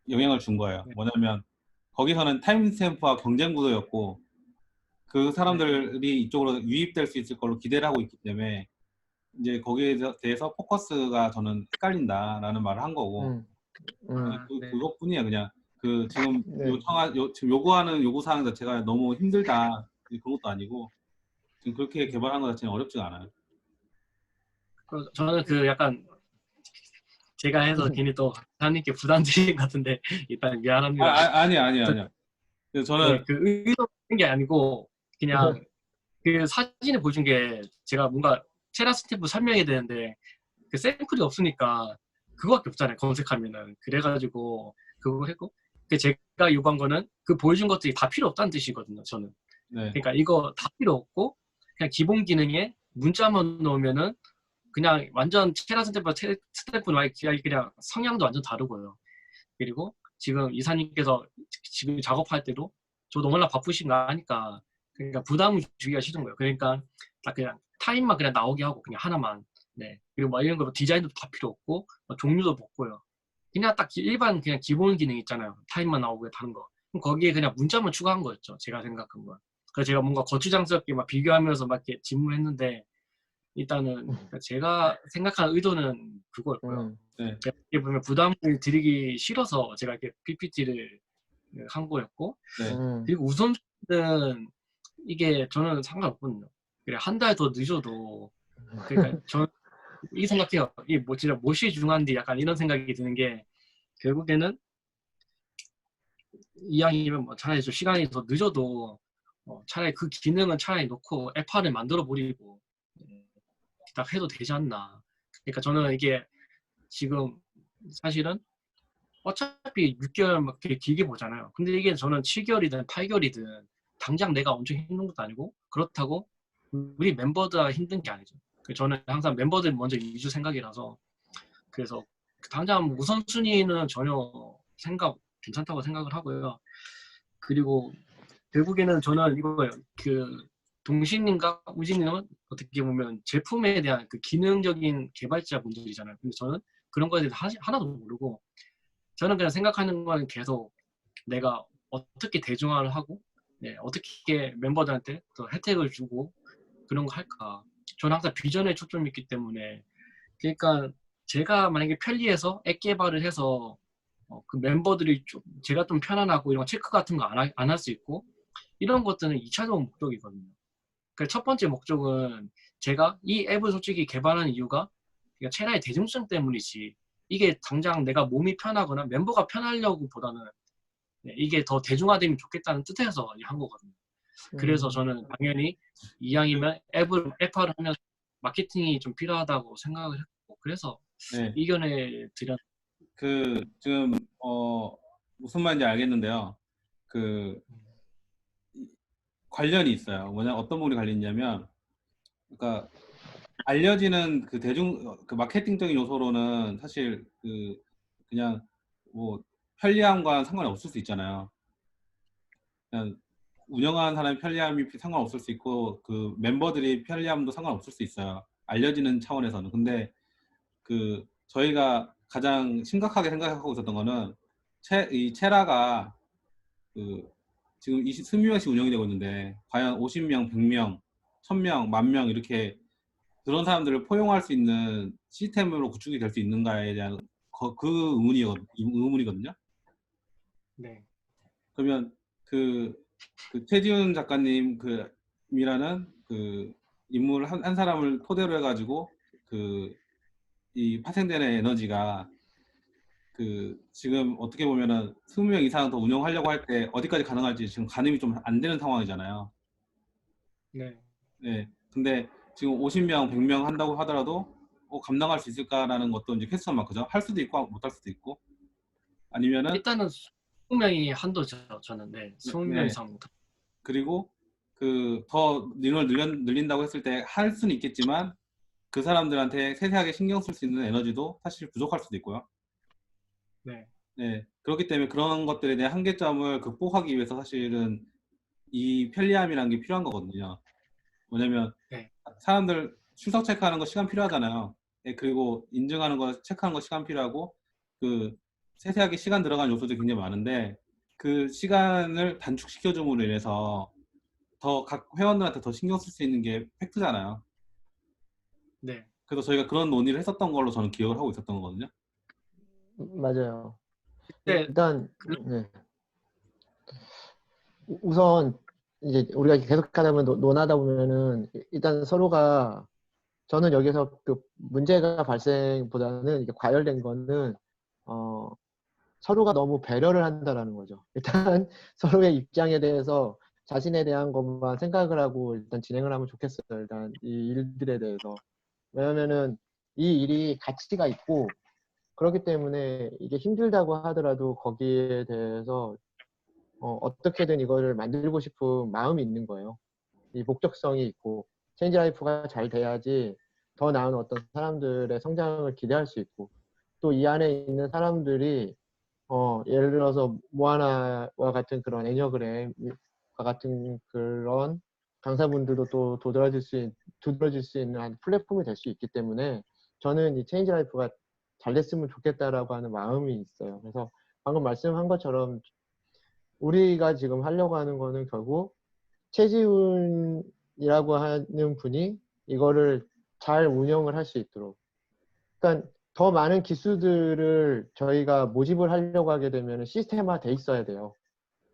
영향을 준 거예요. 뭐냐면 거기서는 타임스탬프와 경쟁 구도였고 그 사람들이 이쪽으로 유입될 수 있을 걸로 기대를 하고 있기 때문에 이제 거기에 대해서 포커스가 저는 헷갈린다라는 말을 한 거고 네. 그것뿐이에요. 그냥 그 지금 네. 지금 요구하는 요구사항 자체가 너무 힘들다 그런 것도 아니고 지금 그렇게 개발한 것 자체는 어렵지가 않아요. 저는 그 약간 제가 해서 괜히 또 사장님께 부담 드린 것 같은데 일단 미안합니다. 아니요. 그래서 저는 네, 그 의도한 게 아니고 그냥 그 사진을 보여준 게 제가 뭔가 체라 스탬프 설명해야 되는데 그 샘플이 없으니까 그거밖에 없잖아요. 검색하면은 그래가지고 그거 했고 그 제가 요구한 거는 그 보여준 것들이 다 필요 없다는 뜻이거든요. 저는 네. 그러니까 이거 다 필요 없고 그냥 기본 기능에 문자만 넣으면은 그냥 완전 체라 스탬프는 그냥 성향도 완전 다르고요. 그리고 지금 이사님께서 지금 작업할 때도 저도 워낙 바쁘신 거 아니까 그러니까 부담을 주기가 싫은 거예요. 그러니까 딱 그냥 타임만 그냥 나오게 하고 그냥 하나만. 네. 그리고 막 이런 거 디자인도 다 필요 없고 종류도 없고요. 그냥 딱 일반 그냥 기본 기능 있잖아요. 타임만 나오고 다른 거. 그럼 거기에 그냥 문자만 추가한 거였죠. 제가 생각한 건. 그래서 제가 뭔가 거추장스럽게 막 비교하면서 막 이렇게 질문했는데 일단은 제가 생각한 의도는 그거였고요. 네. 제가 어떻게 보면 부담을 드리기 싫어서 제가 이렇게 PPT를 한 거였고 네. 그리고 우선순위는 이게 저는 상관없거든요. 그래 한 달 더 늦어도 그러니까 저는 이 생각해요. 이게 뭐 진짜 무엇이 중요한지 약간 이런 생각이 드는 게 결국에는 이왕이면 뭐 차라리 좀 시간이 더 늦어도 차라리 그 기능은 차라리 놓고 앱화를 만들어 버리고 딱 해도 되지 않나. 그러니까 저는 이게 지금 사실은 어차피 6개월 막 되게 길게 보잖아요. 근데 이게 저는 7개월이든 8개월이든 당장 내가 엄청 힘든 것도 아니고 그렇다고 우리 멤버들 힘든 게 아니죠. 저는 항상 멤버들 먼저 이주 생각이라서 그래서 당장 우선순위는 전혀 괜찮다고 생각을 하고요. 그리고 결국에는 저는 이거예요. 그 동신님과 우진님은 어떻게 보면 제품에 대한 그 기능적인 개발자 분들이잖아요. 근데 저는 그런 거에 대해서 하나도 모르고 저는 그냥 생각하는 거는 계속 내가 어떻게 대중화를 하고 어떻게 멤버들한테 더 혜택을 주고 그런 거 할까. 저는 항상 비전에 초점이 있기 때문에 그러니까 제가 만약에 편리해서 앱 개발을 해서 그 멤버들이 제가 좀 편안하고 이런 체크 같은 거 안 할 수 있고 이런 것들은 2차적 목적이거든요. 그러니까 첫 번째 목적은 제가 이 앱을 솔직히 개발하는 이유가 그러니까 체나의 대중성 때문이지 이게 당장 내가 몸이 편하거나 멤버가 편하려고 보다는 이게 더 대중화되면 좋겠다는 뜻에서 한 거거든요. 그래서 저는 당연히 이왕이면 앱화를 하면서 마케팅이 좀 필요하다고 생각을 했고 그래서 네. 이견을 드렸. 그 지금 무슨 말인지 알겠는데요. 그 관련이 있어요. 어떤 부분이 관련이 있냐면 그러니까 알려지는 그 그 마케팅적인 요소로는 사실 그냥 뭐 편리함과 상관이 없을 수 있잖아요. 그냥 운영하는 사람의 편리함이 상관없을 수 있고 그 멤버들이 편리함도 상관없을 수 있어요. 알려지는 차원에서는. 근데 그 저희가 가장 심각하게 생각하고 있었던 거는 이 체라가 그 지금 20명씩 운영이 되고 있는데 과연 50명, 100명, 1000명, 10,000명 이렇게 그런 사람들을 포용할 수 있는 시스템으로 구축이 될 수 있는가에 대한 그 의문이거든요. 네. 그러면 그 최지훈 작가님 이라는 그 인물 한 사람을 토대로 해가지고 이 파생되는 에너지가 지금 어떻게 보면은 20명 이상 더 운영하려고 할 때 어디까지 가능할지 지금 가늠이 좀 안 되는 상황이잖아요. 네. 네. 근데 지금 50명, 100명 한다고 하더라도 감당할 수 있을까라는 것도 이제 퀘스천 마크죠. 할 수도 있고 못 할 수도 있고. 아니면은 일단은 20명이 한도죠. 저는 네. 20명 네. 이상 못. 그리고 더 인원을 늘린다고 했을 때 할 수는 있겠지만 그 사람들한테 세세하게 신경 쓸 수 있는 에너지도 사실 부족할 수도 있고요. 네. 네. 그렇기 때문에 그런 것들에 대한 한계점을 극복하기 위해서 사실은 이 편리함이라는 게 필요한 거거든요. 뭐냐면 네. 사람들 출석 체크하는 거 시간 필요하잖아요. 예, 그리고 인증하는 거 체크하는 거 시간 필요하고 세세하게 시간 들어가는 요소들이 굉장히 많은데 그 시간을 단축시켜 줌으로 인해서 더 각 회원들한테 더 신경 쓸 수 있는 게 팩트잖아요. 네. 그래서 저희가 그런 논의를 했었던 걸로 저는 기억을 하고 있었던 거거든요. 맞아요. 그때 일단 네. 우선 이제 우리가 계속하다 보면 논하다 보면은 일단 서로가 저는 여기서 그 문제가 발생보다는 이게 과열된 거는 서로가 너무 배려를 한다라는 거죠. 일단 서로의 입장에 대해서 자신에 대한 것만 생각을 하고 일단 진행을 하면 좋겠어요. 일단 이 일들에 대해서. 왜냐면은 이 일이 가치가 있고 그렇기 때문에 이게 힘들다고 하더라도 거기에 대해서 어떻게든 이거를 만들고 싶은 마음이 있는 거예요. 이 목적성이 있고 체인지 라이프가 잘 돼야지 더 나은 어떤 사람들의 성장을 기대할 수 있고 또 이 안에 있는 사람들이 예를 들어서 모아나와 같은 그런 애니어그램과 같은 그런 강사분들도 또 두드러질 수 있는 한 플랫폼이 될 수 있기 때문에 저는 이 체인지 라이프가 잘 됐으면 좋겠다라고 하는 마음이 있어요. 그래서 방금 말씀한 것처럼 우리가 지금 하려고 하는 거는 결국 최지훈이라고 하는 분이 이거를 잘 운영을 할 수 있도록. 그러니까 더 많은 기수들을 저희가 모집을 하려고 하게 되면 시스템화 돼 있어야 돼요.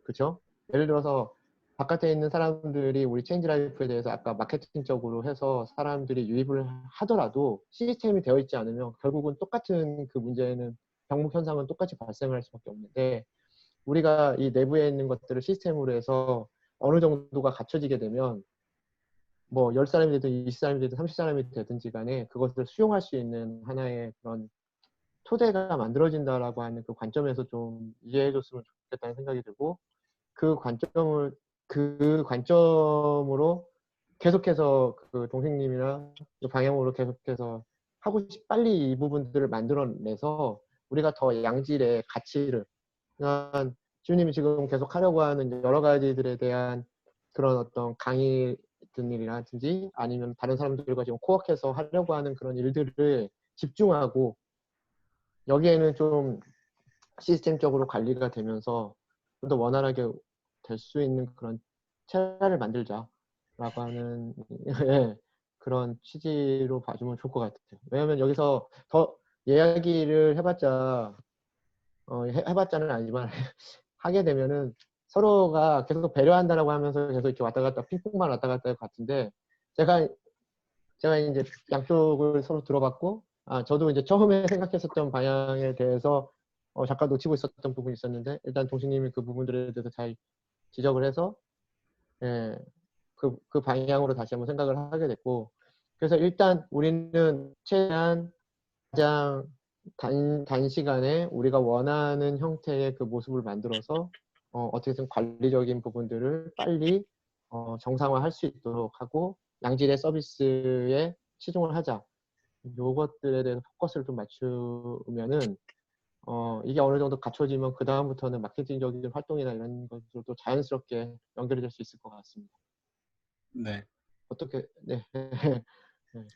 그렇죠? 예를 들어서 바깥에 있는 사람들이 우리 체인지 라이프에 대해서 아까 마케팅적으로 해서 사람들이 유입을 하더라도 시스템이 되어 있지 않으면 결국은 똑같은 그 문제는 병목 현상은 똑같이 발생할 수밖에 없는데 우리가 이 내부에 있는 것들을 시스템으로 해서 어느 정도가 갖춰지게 되면 뭐 10사람이 되든 20사람이 되든 30사람이 되든지 간에 그것을 수용할 수 있는 하나의 그런 토대가 만들어진다라고 하는 그 관점에서 좀 이해해줬으면 좋겠다는 생각이 들고 그 관점으로 계속해서 그 동생님이나 그 방향으로 계속해서 빨리 이 부분들을 만들어내서 우리가 더 양질의 가치를 그러니까 주님이 지금 계속 하려고 하는 여러 가지들에 대한 그런 어떤 강의들이라든지 아니면 다른 사람들과 지금 코워크해서 하려고 하는 그런 일들을 집중하고 여기에는 좀 시스템적으로 관리가 되면서 좀 더 원활하게 될 수 있는 그런 체계를 만들자라고 하는 예, 그런 취지로 봐주면 좋을 것 같아요. 왜냐하면 여기서 더 이야기를 해봤자 해봤자는 아니지만 하게 되면은 서로가 계속 배려한다라고 하면서 계속 이렇게 왔다 갔다 핑퐁만 왔다 갔다 할 것 같은데 제가 이제 양쪽을 서로 들어봤고 저도 이제 처음에 생각했었던 방향에 대해서 잠깐 놓치고 있었던 부분이 있었는데 일단 동식님이 그 부분들에 대해서 잘 지적을 해서 예, 그 방향으로 다시 한번 생각을 하게 됐고 그래서 일단 우리는 최대한 가장 단시간에 우리가 원하는 형태의 그 모습을 만들어서 어떻게든 관리적인 부분들을 빨리 정상화할 수 있도록 하고 양질의 서비스에 치중을 하자. 요것들에 대해서 포커스를 좀 맞추면은 이게 어느 정도 갖춰지면 그 다음부터는 마케팅적인 활동이나 이런 것들도 자연스럽게 연결이 될 수 있을 것 같습니다. 네. 어떻게 네.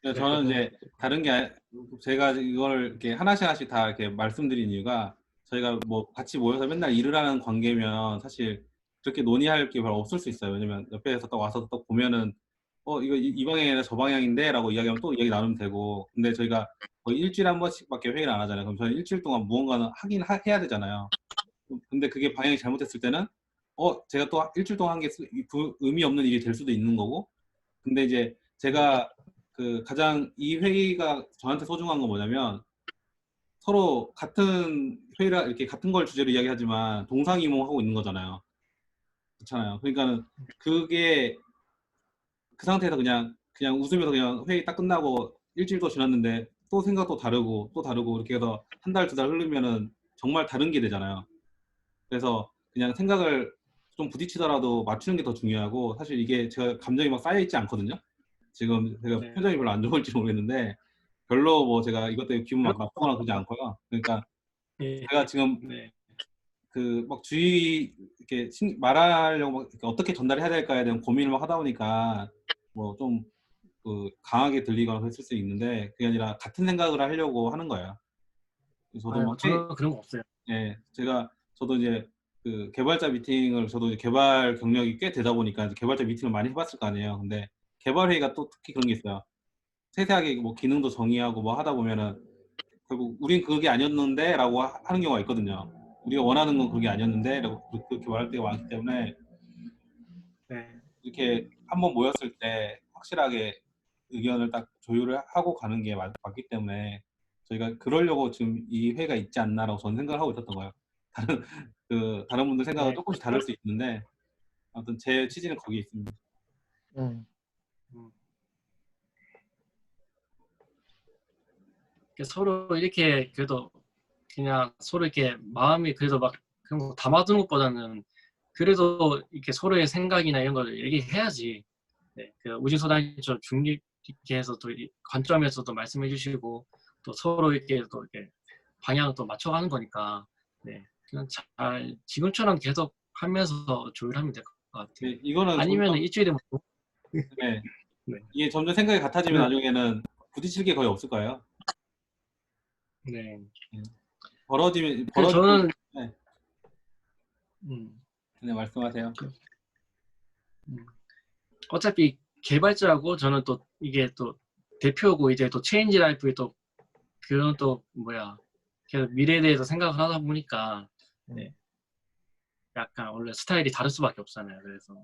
네, 저는 이제 다른 게 제가 이걸 이렇게 하나씩 다 이렇게 말씀드린 이유가 저희가 뭐 같이 모여서 맨날 일을 하는 관계면 사실 그렇게 논의할 게 별로 없을 수 있어요. 왜냐면 옆에서 딱 와서 딱 보면은 이거 이 방향이 아니라 저 방향인데 라고 이야기하면 또 이야기 나누면 되고 근데 저희가 거의 일주일에 한 번씩밖에 회의를 안 하잖아요. 그럼 저는 일주일 동안 무언가는 해야 되잖아요. 근데 그게 방향이 잘못됐을 때는 제가 또 일주일 동안 한 게 의미 없는 일이 될 수도 있는 거고. 근데 이제 제가 가장 이 회의가 저한테 소중한 건 뭐냐면, 서로 같은 회의라 이렇게 같은 걸 주제로 이야기하지만 동상이몽하고 있는 거잖아요. 그렇잖아요. 그러니까는 그게 그 상태에서 그냥 웃으면서 그냥 회의 딱 끝나고 일주일도 지났는데 또 생각도 다르고 또 다르고 이렇게 해서 한 달, 두 달 흐르면은 정말 다른 게 되잖아요. 그래서 그냥 생각을 좀 부딪히더라도 맞추는 게 더 중요하고, 사실 이게 제가 감정이 막 쌓여 있지 않거든요. 지금 제가 네. 표정이 별로 안 좋을지 모르겠는데 별로 뭐 제가 이것 때문에 기분 막 나쁘거나 그러지 않고요. 그러니까 예. 제가 지금 네. 막 이렇게 말하려고 막 이렇게 어떻게 전달해야 될까에 대한 고민을 막 하다 보니까 뭐 좀 강하게 들리거나 그랬을 수 있는데, 그게 아니라 같은 생각을 하려고 하는 거예요. 저도 막 저는 그런 거 없어요. 저도 이제 개발자 미팅을, 저도 이제 개발 경력이 꽤 되다 보니까 이제 개발자 미팅을 많이 해봤을 거 아니에요. 근데 개발 회의가 또 특히 그런 게 있어요. 세세하게 뭐 기능도 정의하고 뭐 하다 보면은 결국 우린 그게 아니었는데라고 하는 경우가 있거든요. 우리가 원하는 건 그게 아니었는데라고 그렇게 말할 때가 많기 때문에, 네. 이렇게 한번 모였을 때 확실하게 의견을 딱 조율을 하고 가는 게 맞기 때문에 저희가 그러려고 지금 이 회가 있지 않나라고 저는 생각을 하고 있었던 거예요. 다른 다른 분들 생각은 네. 조금씩 다를 수 있는데 아무튼 제 취지는 거기에 있습니다. 음. 서로 이렇게 그래도 그냥 서로 이렇게 마음이 그래도 막 그런 거 담아두는 것보다는 그래도 이렇게 서로의 생각이나 이런 걸 얘기해야지. 네, 우진소장님 좀 중립 있게 해서 또 관점에서도 말씀해 주시고 또 서로 이렇게 또 이렇게 방향을 또 맞춰가는 거니까, 네, 그냥 잘 지금처럼 계속 하면서 조율하면 될 것 같아요. 이거는 아니면 점점, 일주일에 뭐, 네, 네, 이게 점점 생각이 같아지면 네. 나중에는 부딪힐 게 거의 없을 거예요. 네. 벌어지면 저는 네, 음, 네, 말씀하세요. 어차피 개발자고 저는 또 이게 또 대표고 이제 또 체인지 라이프에 또 그런 또 뭐야 계속 미래에 대해서 생각을 하다 보니까, 네, 약간 원래 스타일이 다를 수밖에 없잖아요. 그래서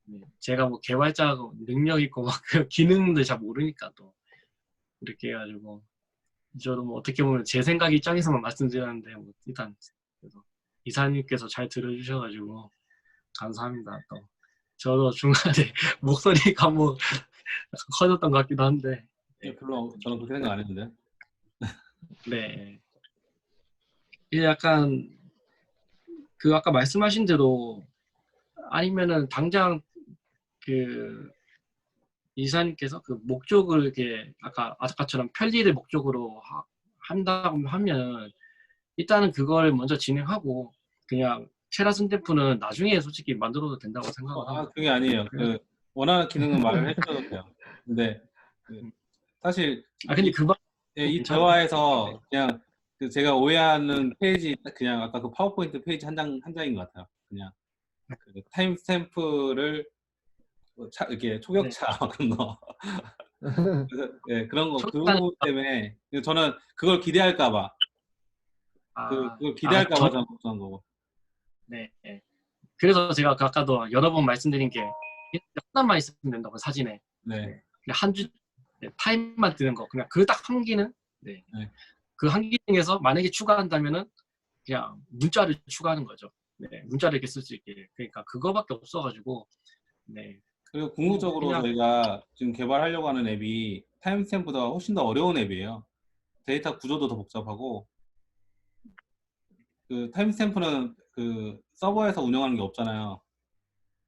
네, 제가 뭐 개발자고 능력 있고 막 그 기능들 잘 모르니까 또 이렇게 해가지고 저도 뭐 어떻게 보면 제 생각 입장에서만 말씀드렸는데 뭐 일단 그래서 이사님께서 잘 들어주셔가지고 감사합니다. 또 저도 중간에 목소리가 뭐 커졌던 것 같기도 한데. 별로 저는 그렇게 생각 안 했는데. 네. 이게 약간 아까 말씀하신 대로 아니면은 당장 이사님께서 목적을 이렇게 아까처럼 편리를 목적으로 한다고 하면 일단은 그걸 먼저 진행하고 그냥 체라슨 템프는 나중에 솔직히 만들어도 된다고 생각을 하고. 그게 아니에요. 원하는 기능은 말을 해주셔도 돼요. 근데 사실 근데 이 괜찮아요. 대화에서 그냥 제가 오해하는 페이지 그냥 아까 그 파워포인트 페이지 한 장인 것 같아요. 그냥 타임 스탬프를 이렇게 초격차 그런 거. 그래서, 그런 거 그 부분 때문에 저는 그걸 기대할까봐 그걸 기대할까봐 저는 걱정한 거고. 네. 그래서 제가 아까도 여러 번 말씀드린 게 하나만 있으면 된다고 사진에. 네. 그냥 한 줄 타임만 뜨는 거 그냥 그 딱 한 기능. 네. 그 한 기능에서 만약에 추가한다면은 그냥 문자를 추가하는 거죠. 네. 문자를 이렇게 쓸 수 있게. 그러니까 그거밖에 없어가지고. 네. 그리고 궁극적으로 저희가 지금 개발하려고 하는 앱이 타임스탬프보다 훨씬 더 어려운 앱이에요. 데이터 구조도 더 복잡하고, 타임스탬프는 서버에서 운영하는 게 없잖아요.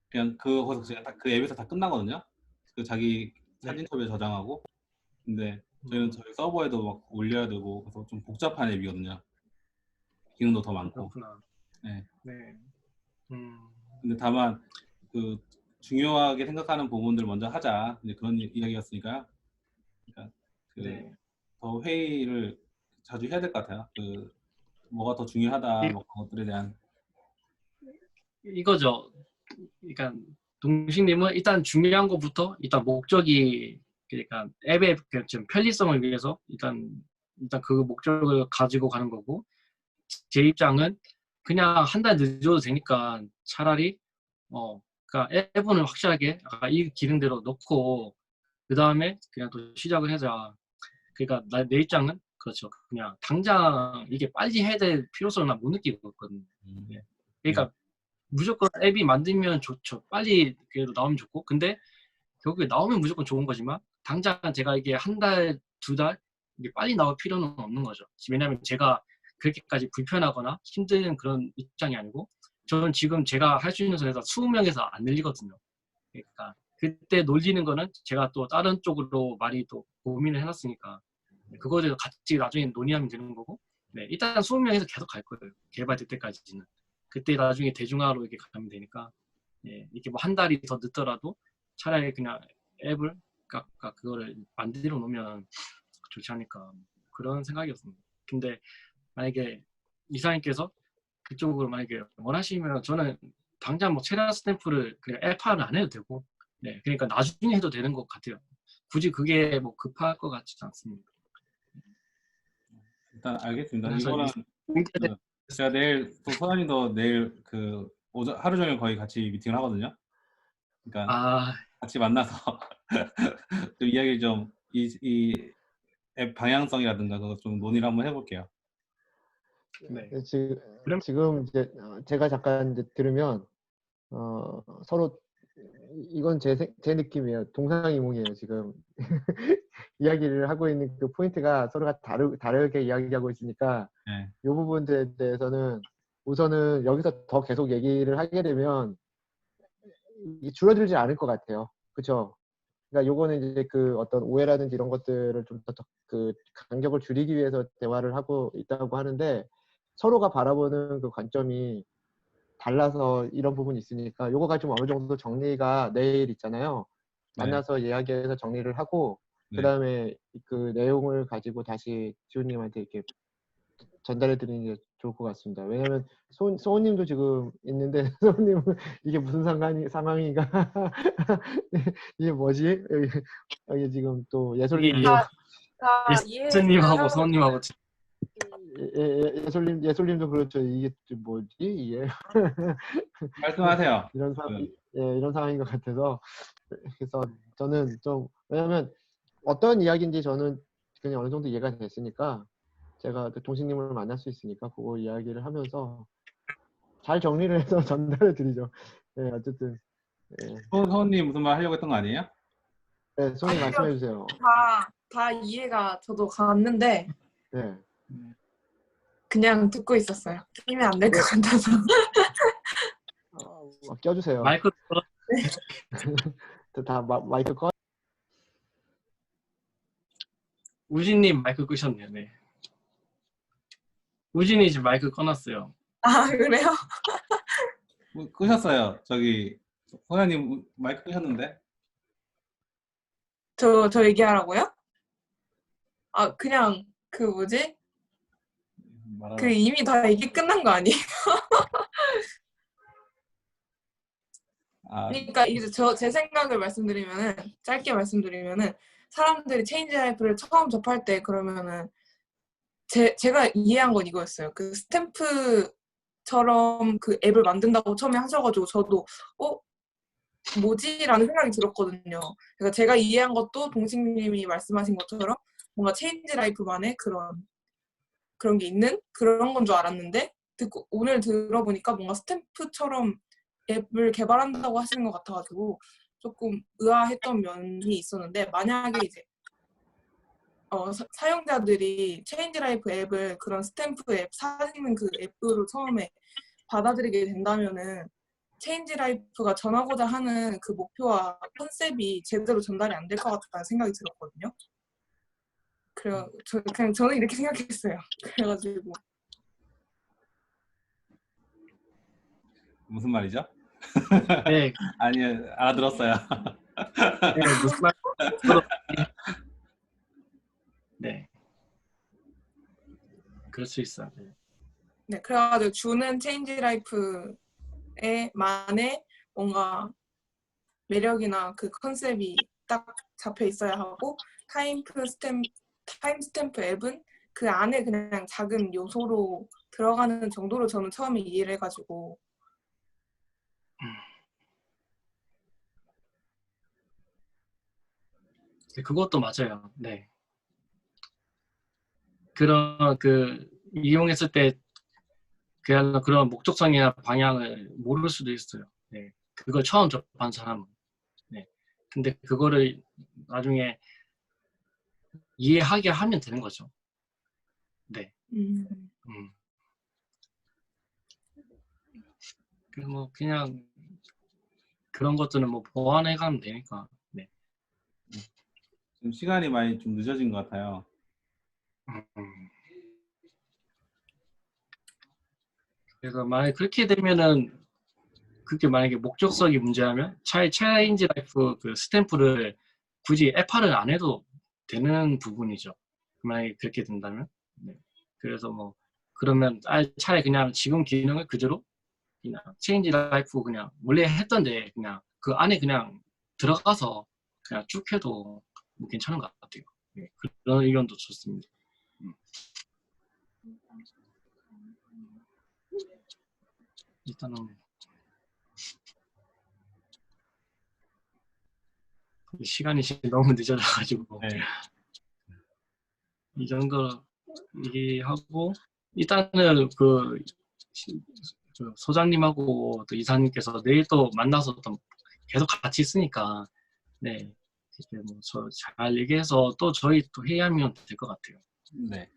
그냥 거기서 그 앱에서 다 끝나거든요. 자기 사진첩에 저장하고. 근데 저희는 저희 서버에도 막 올려야 되고, 그래서 좀 복잡한 앱이거든요. 기능도 더 많고. 그렇구나. 네. 네. 근데 다만 중요하게 생각하는 부분들 먼저 하자. 이제 그런 이야기였으니까요. 그러니까 더 회의를 자주 해야 될 것 같아요. 뭐가 더 중요하다, 뭐 그런 것들에 대한. 이거죠. 그러니까 동식님은 일단 중요한 것부터 일단 목적이 그러니까 앱의 좀 편리성을 위해서 일단 그 목적을 가지고 가는 거고, 제 입장은 그냥 한 달 늦어도 되니까 차라리 그러니까 앱은 확실하게 아까 이 기능대로 넣고 그 다음에 그냥 또 시작을 하자. 그러니까 내 입장은 그렇죠. 그냥 당장 이게 빨리 해야 될 필요성을 난 못 느끼고 있거든요. 예. 그러니까 무조건 앱이 만들면 좋죠. 빨리 그래도 나오면 좋고. 근데 결국에 나오면 무조건 좋은 거지만 당장 제가 이게 한 달, 두 달 이게 빨리 나올 필요는 없는 거죠. 왜냐하면 제가 그렇게까지 불편하거나 힘든 그런 입장이 아니고 저는 지금 제가 할 수 있는 선에서 20명에서 안 늘리거든요. 그러니까 그때 놀리는 거는 제가 또 다른 쪽으로 많이 또 고민을 해놨으니까 그거에 대해서 같이 나중에 논의하면 되는 거고 네, 일단 20명에서 계속 갈 거예요. 개발될 때까지는. 그때 나중에 대중화로 이렇게 가면 되니까 예, 이렇게 뭐 한 달이 더 늦더라도 차라리 그냥 앱을 그거를 만들어 놓으면 좋지 않을까 그런 생각이었습니다. 근데 만약에 이사님께서 그쪽으로 만약에 원하시면 저는 당장 뭐 체라 스탬프를 그냥 앱화를 안 해도 되고 네, 그러니까 나중에 해도 되는 것 같아요. 굳이 그게 뭐 급할 것 같지 않습니다. 일단 알겠습니다. 그래서 이거는 이- 제가 내일 또 소연이도 내일 그 오전 하루 종일 거의 같이 미팅을 하거든요. 그러니까 아, 같이 만나서 좀 이야기 좀 이 앱 방향성이라든가 그거 좀 논의를 한번 해볼게요. 네. 그럼 지금 이제 제가 잠깐 이제 들으면 서로 이건 제 느낌이에요. 동상이몽이에요. 지금 이야기를 하고 있는 그 포인트가 서로가 다르게 이야기하고 있으니까 네. 이 부분에 대해서는 우선은 여기서 더 계속 얘기를 하게 되면 이게 줄어들지 않을 것 같아요. 그렇죠? 그러니까 요거는 이제 그 어떤 오해라든지 이런 것들을 좀 더 그 간격을 줄이기 위해서 대화를 하고 있다고 하는데 서로가 바라보는 그 관점이 달라서 이런 부분이 있으니까 요거가 좀 어느 정도 정리가 내일 있잖아요. 네. 만나서 이야기해서 정리를 하고 네. 그다음에 그 내용을 가지고 다시 지훈님한테 이렇게 전달해 드리는 게 좋을 것 같습니다. 왜냐면 소은님도 지금 있는데 소은님은 이게 무슨 상황인가 이게 뭐지? 여기 지금 또 예솔님도 다 이해를 예스님하고 하고 서원님하고 예솔님도 그렇죠. 이게 좀 뭐지? 이게 말씀하세요. 이런 상황인 것 같아서 그래서 저는 좀 왜냐면 어떤 이야기인지 저는 그냥 어느 정도 이해가 됐으니까 제가 그 동식님을 만날 수 있으니까 그거 이야기를 하면서 잘 정리를 해서 전달해 드리죠. 네, 어쨌든 소원님 무슨 말 하려고 했던 거 아니에요? 네, 소님 말씀해 주세요. 다 이해가 저도 갔는데 네. 그냥 듣고 있었어요. 힘이 안 될 것 같아서. 껴주세요. 마이크 다 마이크 꺼. 우진님 마이크 끄셨네요. 네. 우진이 지금 마이크 꺼놨어요. 아 그래요? 끄셨어요. 저기 소연님 마이크 끄셨는데. 저 얘기하라고요? 아 그냥 그 뭐지? 그 이미 다 얘기 끝난 거 아니에요? 그러니까 이제 제 생각을 말씀드리면은 짧게 말씀드리면은 사람들이 체인지 라이프를 처음 접할 때 그러면은 제가 이해한 건 이거였어요. 그 스탬프처럼 그 앱을 만든다고 처음에 하셔가지고 저도 뭐지라는 생각이 들었거든요. 그러니까 제가 이해한 것도 동식님이 말씀하신 것처럼 뭔가 체인지 라이프만의 그런 게 있는 그런 건 줄 알았는데 오늘 들어보니까 뭔가 스탬프처럼 앱을 개발한다고 하시는 것 같아가지고 조금 의아했던 면이 있었는데 만약에 이제 사용자들이 체인지 라이프 앱을 그런 스탬프 앱 사시는 그 앱으로 처음에 받아들이게 된다면은 체인지 라이프가 전하고자 하는 그 목표와 컨셉이 제대로 전달이 안 될 것 같다는 생각이 들었거든요. 그냥 저는 이렇게 생각했어요. 그래가지고 무슨 말이죠? 네, 아니요, 알아들었어요. 네 무슨 말? 네, 그럴 수 있어요. 네, 그래가지고 주는 체인지 라이프에 만의 뭔가 매력이나 그 컨셉이 딱 잡혀 있어야 하고 타임스탬프 앱은 그 안에 그냥 작은 요소로 들어가는 정도로 저는 처음에 이해를 해가지고 네, 그것도 맞아요. 네. 그런 이용했을 때 그런 목적성이나 방향을 모를 수도 있어요. 네. 그걸 처음 접한 사람은. 네. 근데 그거를 나중에 이해하게 하면 되는 거죠. 네. 음. 뭐 그냥 그런 것들은 뭐 보완해 가면 되니까. 네. 지금 시간이 많이 좀 늦어진 것 같아요. 그래서 만약에 그렇게 되면은 그게 만약에 목적성이 문제라면 차라리 체인지 라이프 그 스탬프를 굳이 FR을 안 해도 되는 부분이죠. 만약에 그렇게 된다면. 네. 그래서 뭐 그러면 차라리 그냥 지금 기능을 그대로 그냥 체인지 라이프 그냥 원래 했던데 그냥 그 안에 그냥 들어가서 그냥 쭉 해도 뭐 괜찮은 것 같아요. 네. 그런 의견도 좋습니다. 일단은 시간이 지금 너무 늦어져가지고 네. 이 정도 얘기하고 일단은 그 소장님하고 또 이사님께서 내일 또 만나서 또 계속 같이 있으니까 네 이렇게 뭐 잘 얘기해서 또 저희 또 회의하면 될 것 같아요. 네.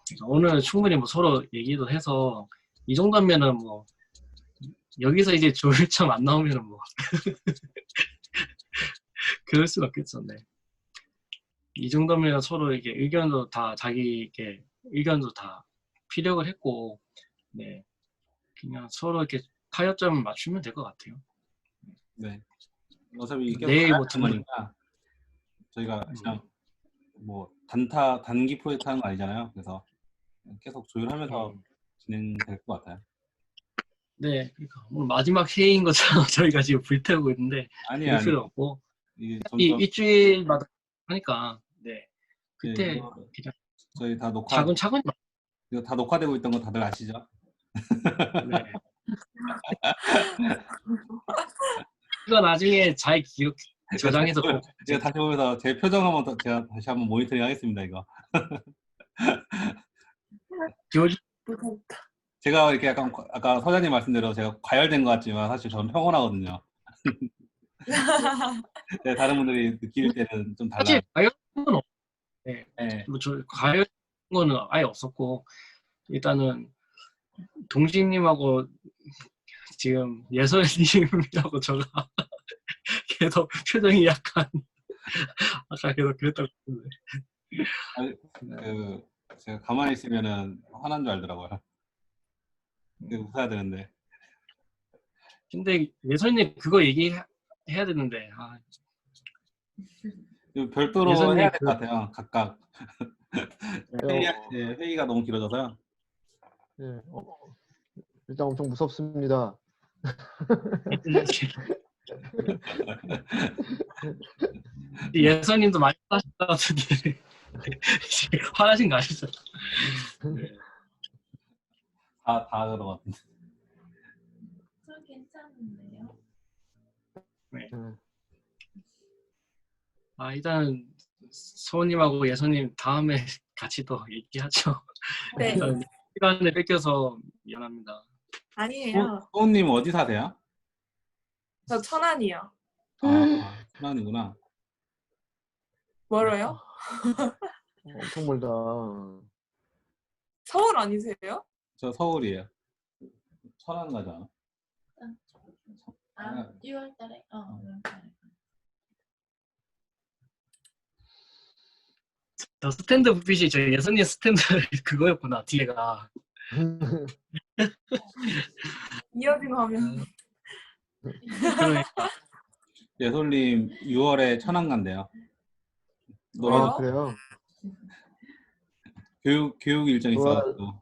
그러니까 오늘 충분히 뭐 서로 얘기도 해서 이 정도면은 뭐 여기서 이제 좋을 점 안 나오면은 뭐 그럴 수는 없겠죠. 네. 이 정도면 서로 이게 의견도 다 자기에게 의견도 다 피력을 했고, 네. 그냥 서로 이렇게 타협점을 맞추면 될 것 같아요. 네. 어차피 계속 내일 가야 뭐 되는 거니까 저희가 그냥 뭐 단기 프로젝트 하는 거 아니잖아요. 그래서 계속 조율하면서 진행될 것 같아요. 네, 그러니까 오늘 마지막 회의인 것처럼 저희가 지금 불태우고 있는데 아니에요, 그럴 필요 아니에요. 없고 이게 이 점점 일주일마다 하니까 네 그때 이거 그냥 저희 차근차근히 이거 다 녹화되고 있던 거 다들 아시죠? 네. 이거 나중에 잘 기억 저장해서 꼭 제가 다시 보면서 제 표정 한번 더 제가 다시 한번 모니터링 하겠습니다. 이거 지워주 제가 이렇게 약간 아까 서장님 말씀대로 제가 과열된 것 같지만 사실 저는 평온하거든요. 네, 다른 분들이 느낄 때는 좀 달라요. 사실 과열은 없. 네. 네. 뭐저 과열 거는 아예 없었고 일단은 동진님하고 지금 예설님이라고 저가 계속 표정이 약간 아까 계속 그랬다고 했는데 아니, 제가 가만히 있으면은 화난 줄 알더라고요. 웃어야 되는데. 근데 예설님 그거 얘기해야 되는데 이거 별도로 예설님 해야 될 것 같아요. 각각. 어, 회의가 너무 길어져서요. 예, 일단 엄청 무섭습니다. 예설님도 많이 화나신 것 같은데 화나신 거 아시죠? 네. 다 그런 것 같은데. 저 괜찮은데요? 네. 예. 일단 소님하고 예선님 다음에 같이 또 얘기하죠. 네. 일단 시간을 뺏겨서 미안합니다. 아니에요. 소은님 어디 사세요? 저 천안이요. 천안이구나. 멀어요? 엄청 멀다. 서울 아니세요? 저 서울이에요. 천안 가잖아. 아, 6월 달에? 6월 달에. 저 스탠드 불빛이 저 예선님 스탠드 그거였구나 뒤에가. 이어진 화면. 그러니까 예솔님 6월에 천안 간대요. 왜요? 그래요? 교육 일정 있어가지고.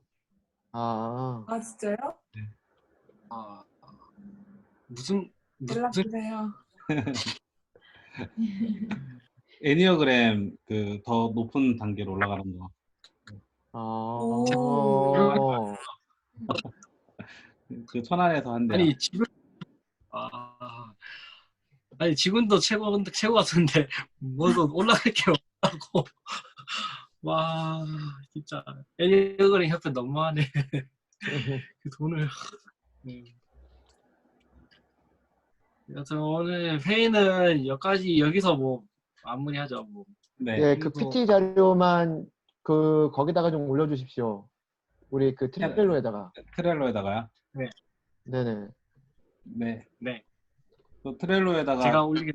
아, 진짜요? 무슨 연락주세요. 애니어그램 더 높은 단계로 올라가는 거. 오. 그 천안에서 한대요. 아니 집을 아니 지금도 최고 같은데 뭐도 올라갈 게 없다고. 와 진짜 애니어그램 협회 너무하네. 그 돈을. 여튼 오늘 회의는 여기서 뭐 마무리하죠. 뭐. 네. 예, 그 그리고- PT 자료만 그 거기다가 좀 올려주십시오. 우리 그 트렐로에다가. 트렐로에다가요. 네네. 네. 네. 또 트렐로에다가 제가 올리게.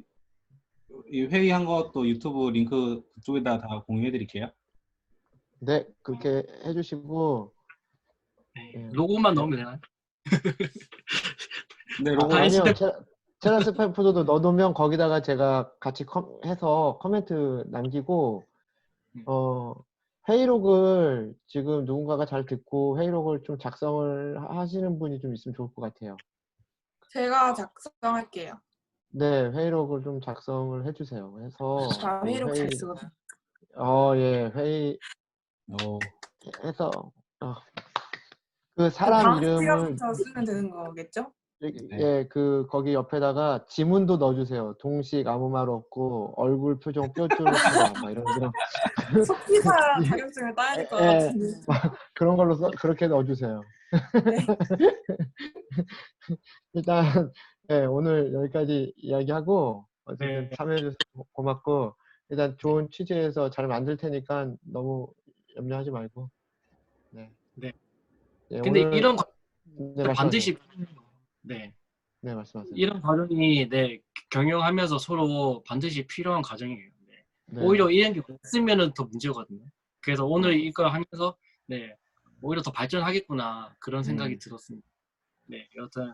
이 회의한 것도 유튜브 링크 그쪽에다 다 공유해 드릴게요. 네, 그렇게 해주시고. 네. 로고만 넣으면 되나요? 네, 아, 로고 아니요. 스텝- 테라스 팬푸드도 넣어놓으면 거기다가 제가 같이 해서 코멘트 남기고, 회의록을 지금 누군가가 잘 듣고 회의록을 좀 작성을 하시는 분이 좀 있으면 좋을 것 같아요. 제가 작성할게요. 네, 회의록을 좀 작성을 해주세요. 해서 다 그 회의록 잘 쓰거든요. 예, 회의 어, 해서 그 사람 다음 이름을 시간부터 쓰면 되는 거겠죠? 예, 그 거기 옆에다가 지문도 넣어주세요. 동식 아무 말 없고 얼굴 표정 뾰족하다 막 이런 속기사 자격증을 따야 될 것 예, 같은데. 그런 걸로 그렇게 넣어주세요. 네. 일단 오늘 여기까지 이야기하고 어쨌든 네. 참여해줘서 고맙고 일단 좋은 취지에서 잘 만들 테니까 너무 염려하지 말고. 네. 네. 예, 근데 오늘 이런 네, 말씀하세요. 반드시 네. 네, 말씀하세요. 이런 과정이 경영하면서 서로 반드시 필요한 과정이에요. 네. 네. 오히려 이런 게 없으면은 더 문제거든요. 그래서 오늘 이거 하면서 오히려 더 발전하겠구나 그런 생각이 들었습니다. 네, 여튼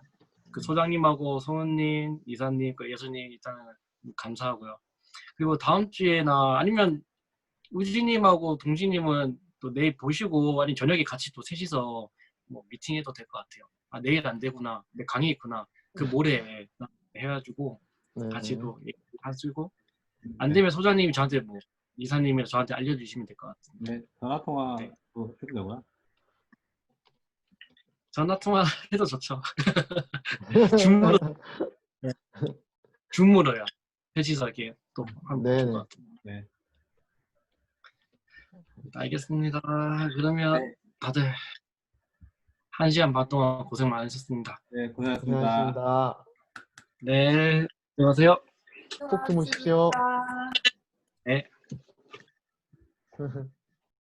그 소장님하고 성우님, 이사님, 그 예수님 일단 감사하고요. 그리고 다음 주에나 아니면 우진님하고 동진님은 또 내일 보시고 아니면 저녁에 같이 또 셋이서 뭐 미팅해도 될 것 같아요. 아 내일 안 되구나, 내 강의 있구나. 그 모레 해가지고 네. 같이 또 얘기하시고 안 되면 소장님이 저한테 뭐 이사님이나 저한테 알려주시면 될 것 같습니다. 네, 전화 통화도 네. 해도 되고요. 전화 통화 해도 좋죠. 줌으로 줌으로요. 셋이서 이렇게 또 하면 네네. 좋을 것 같아요. 네. 알겠습니다. 그러면 네. 다들 1시간 반 동안 고생 많으셨습니다. 네, 고생하셨습니다. 고생하셨습니다. 네, 안녕하세요. 꼭 주무십시오. 수고하셨습니다. 네.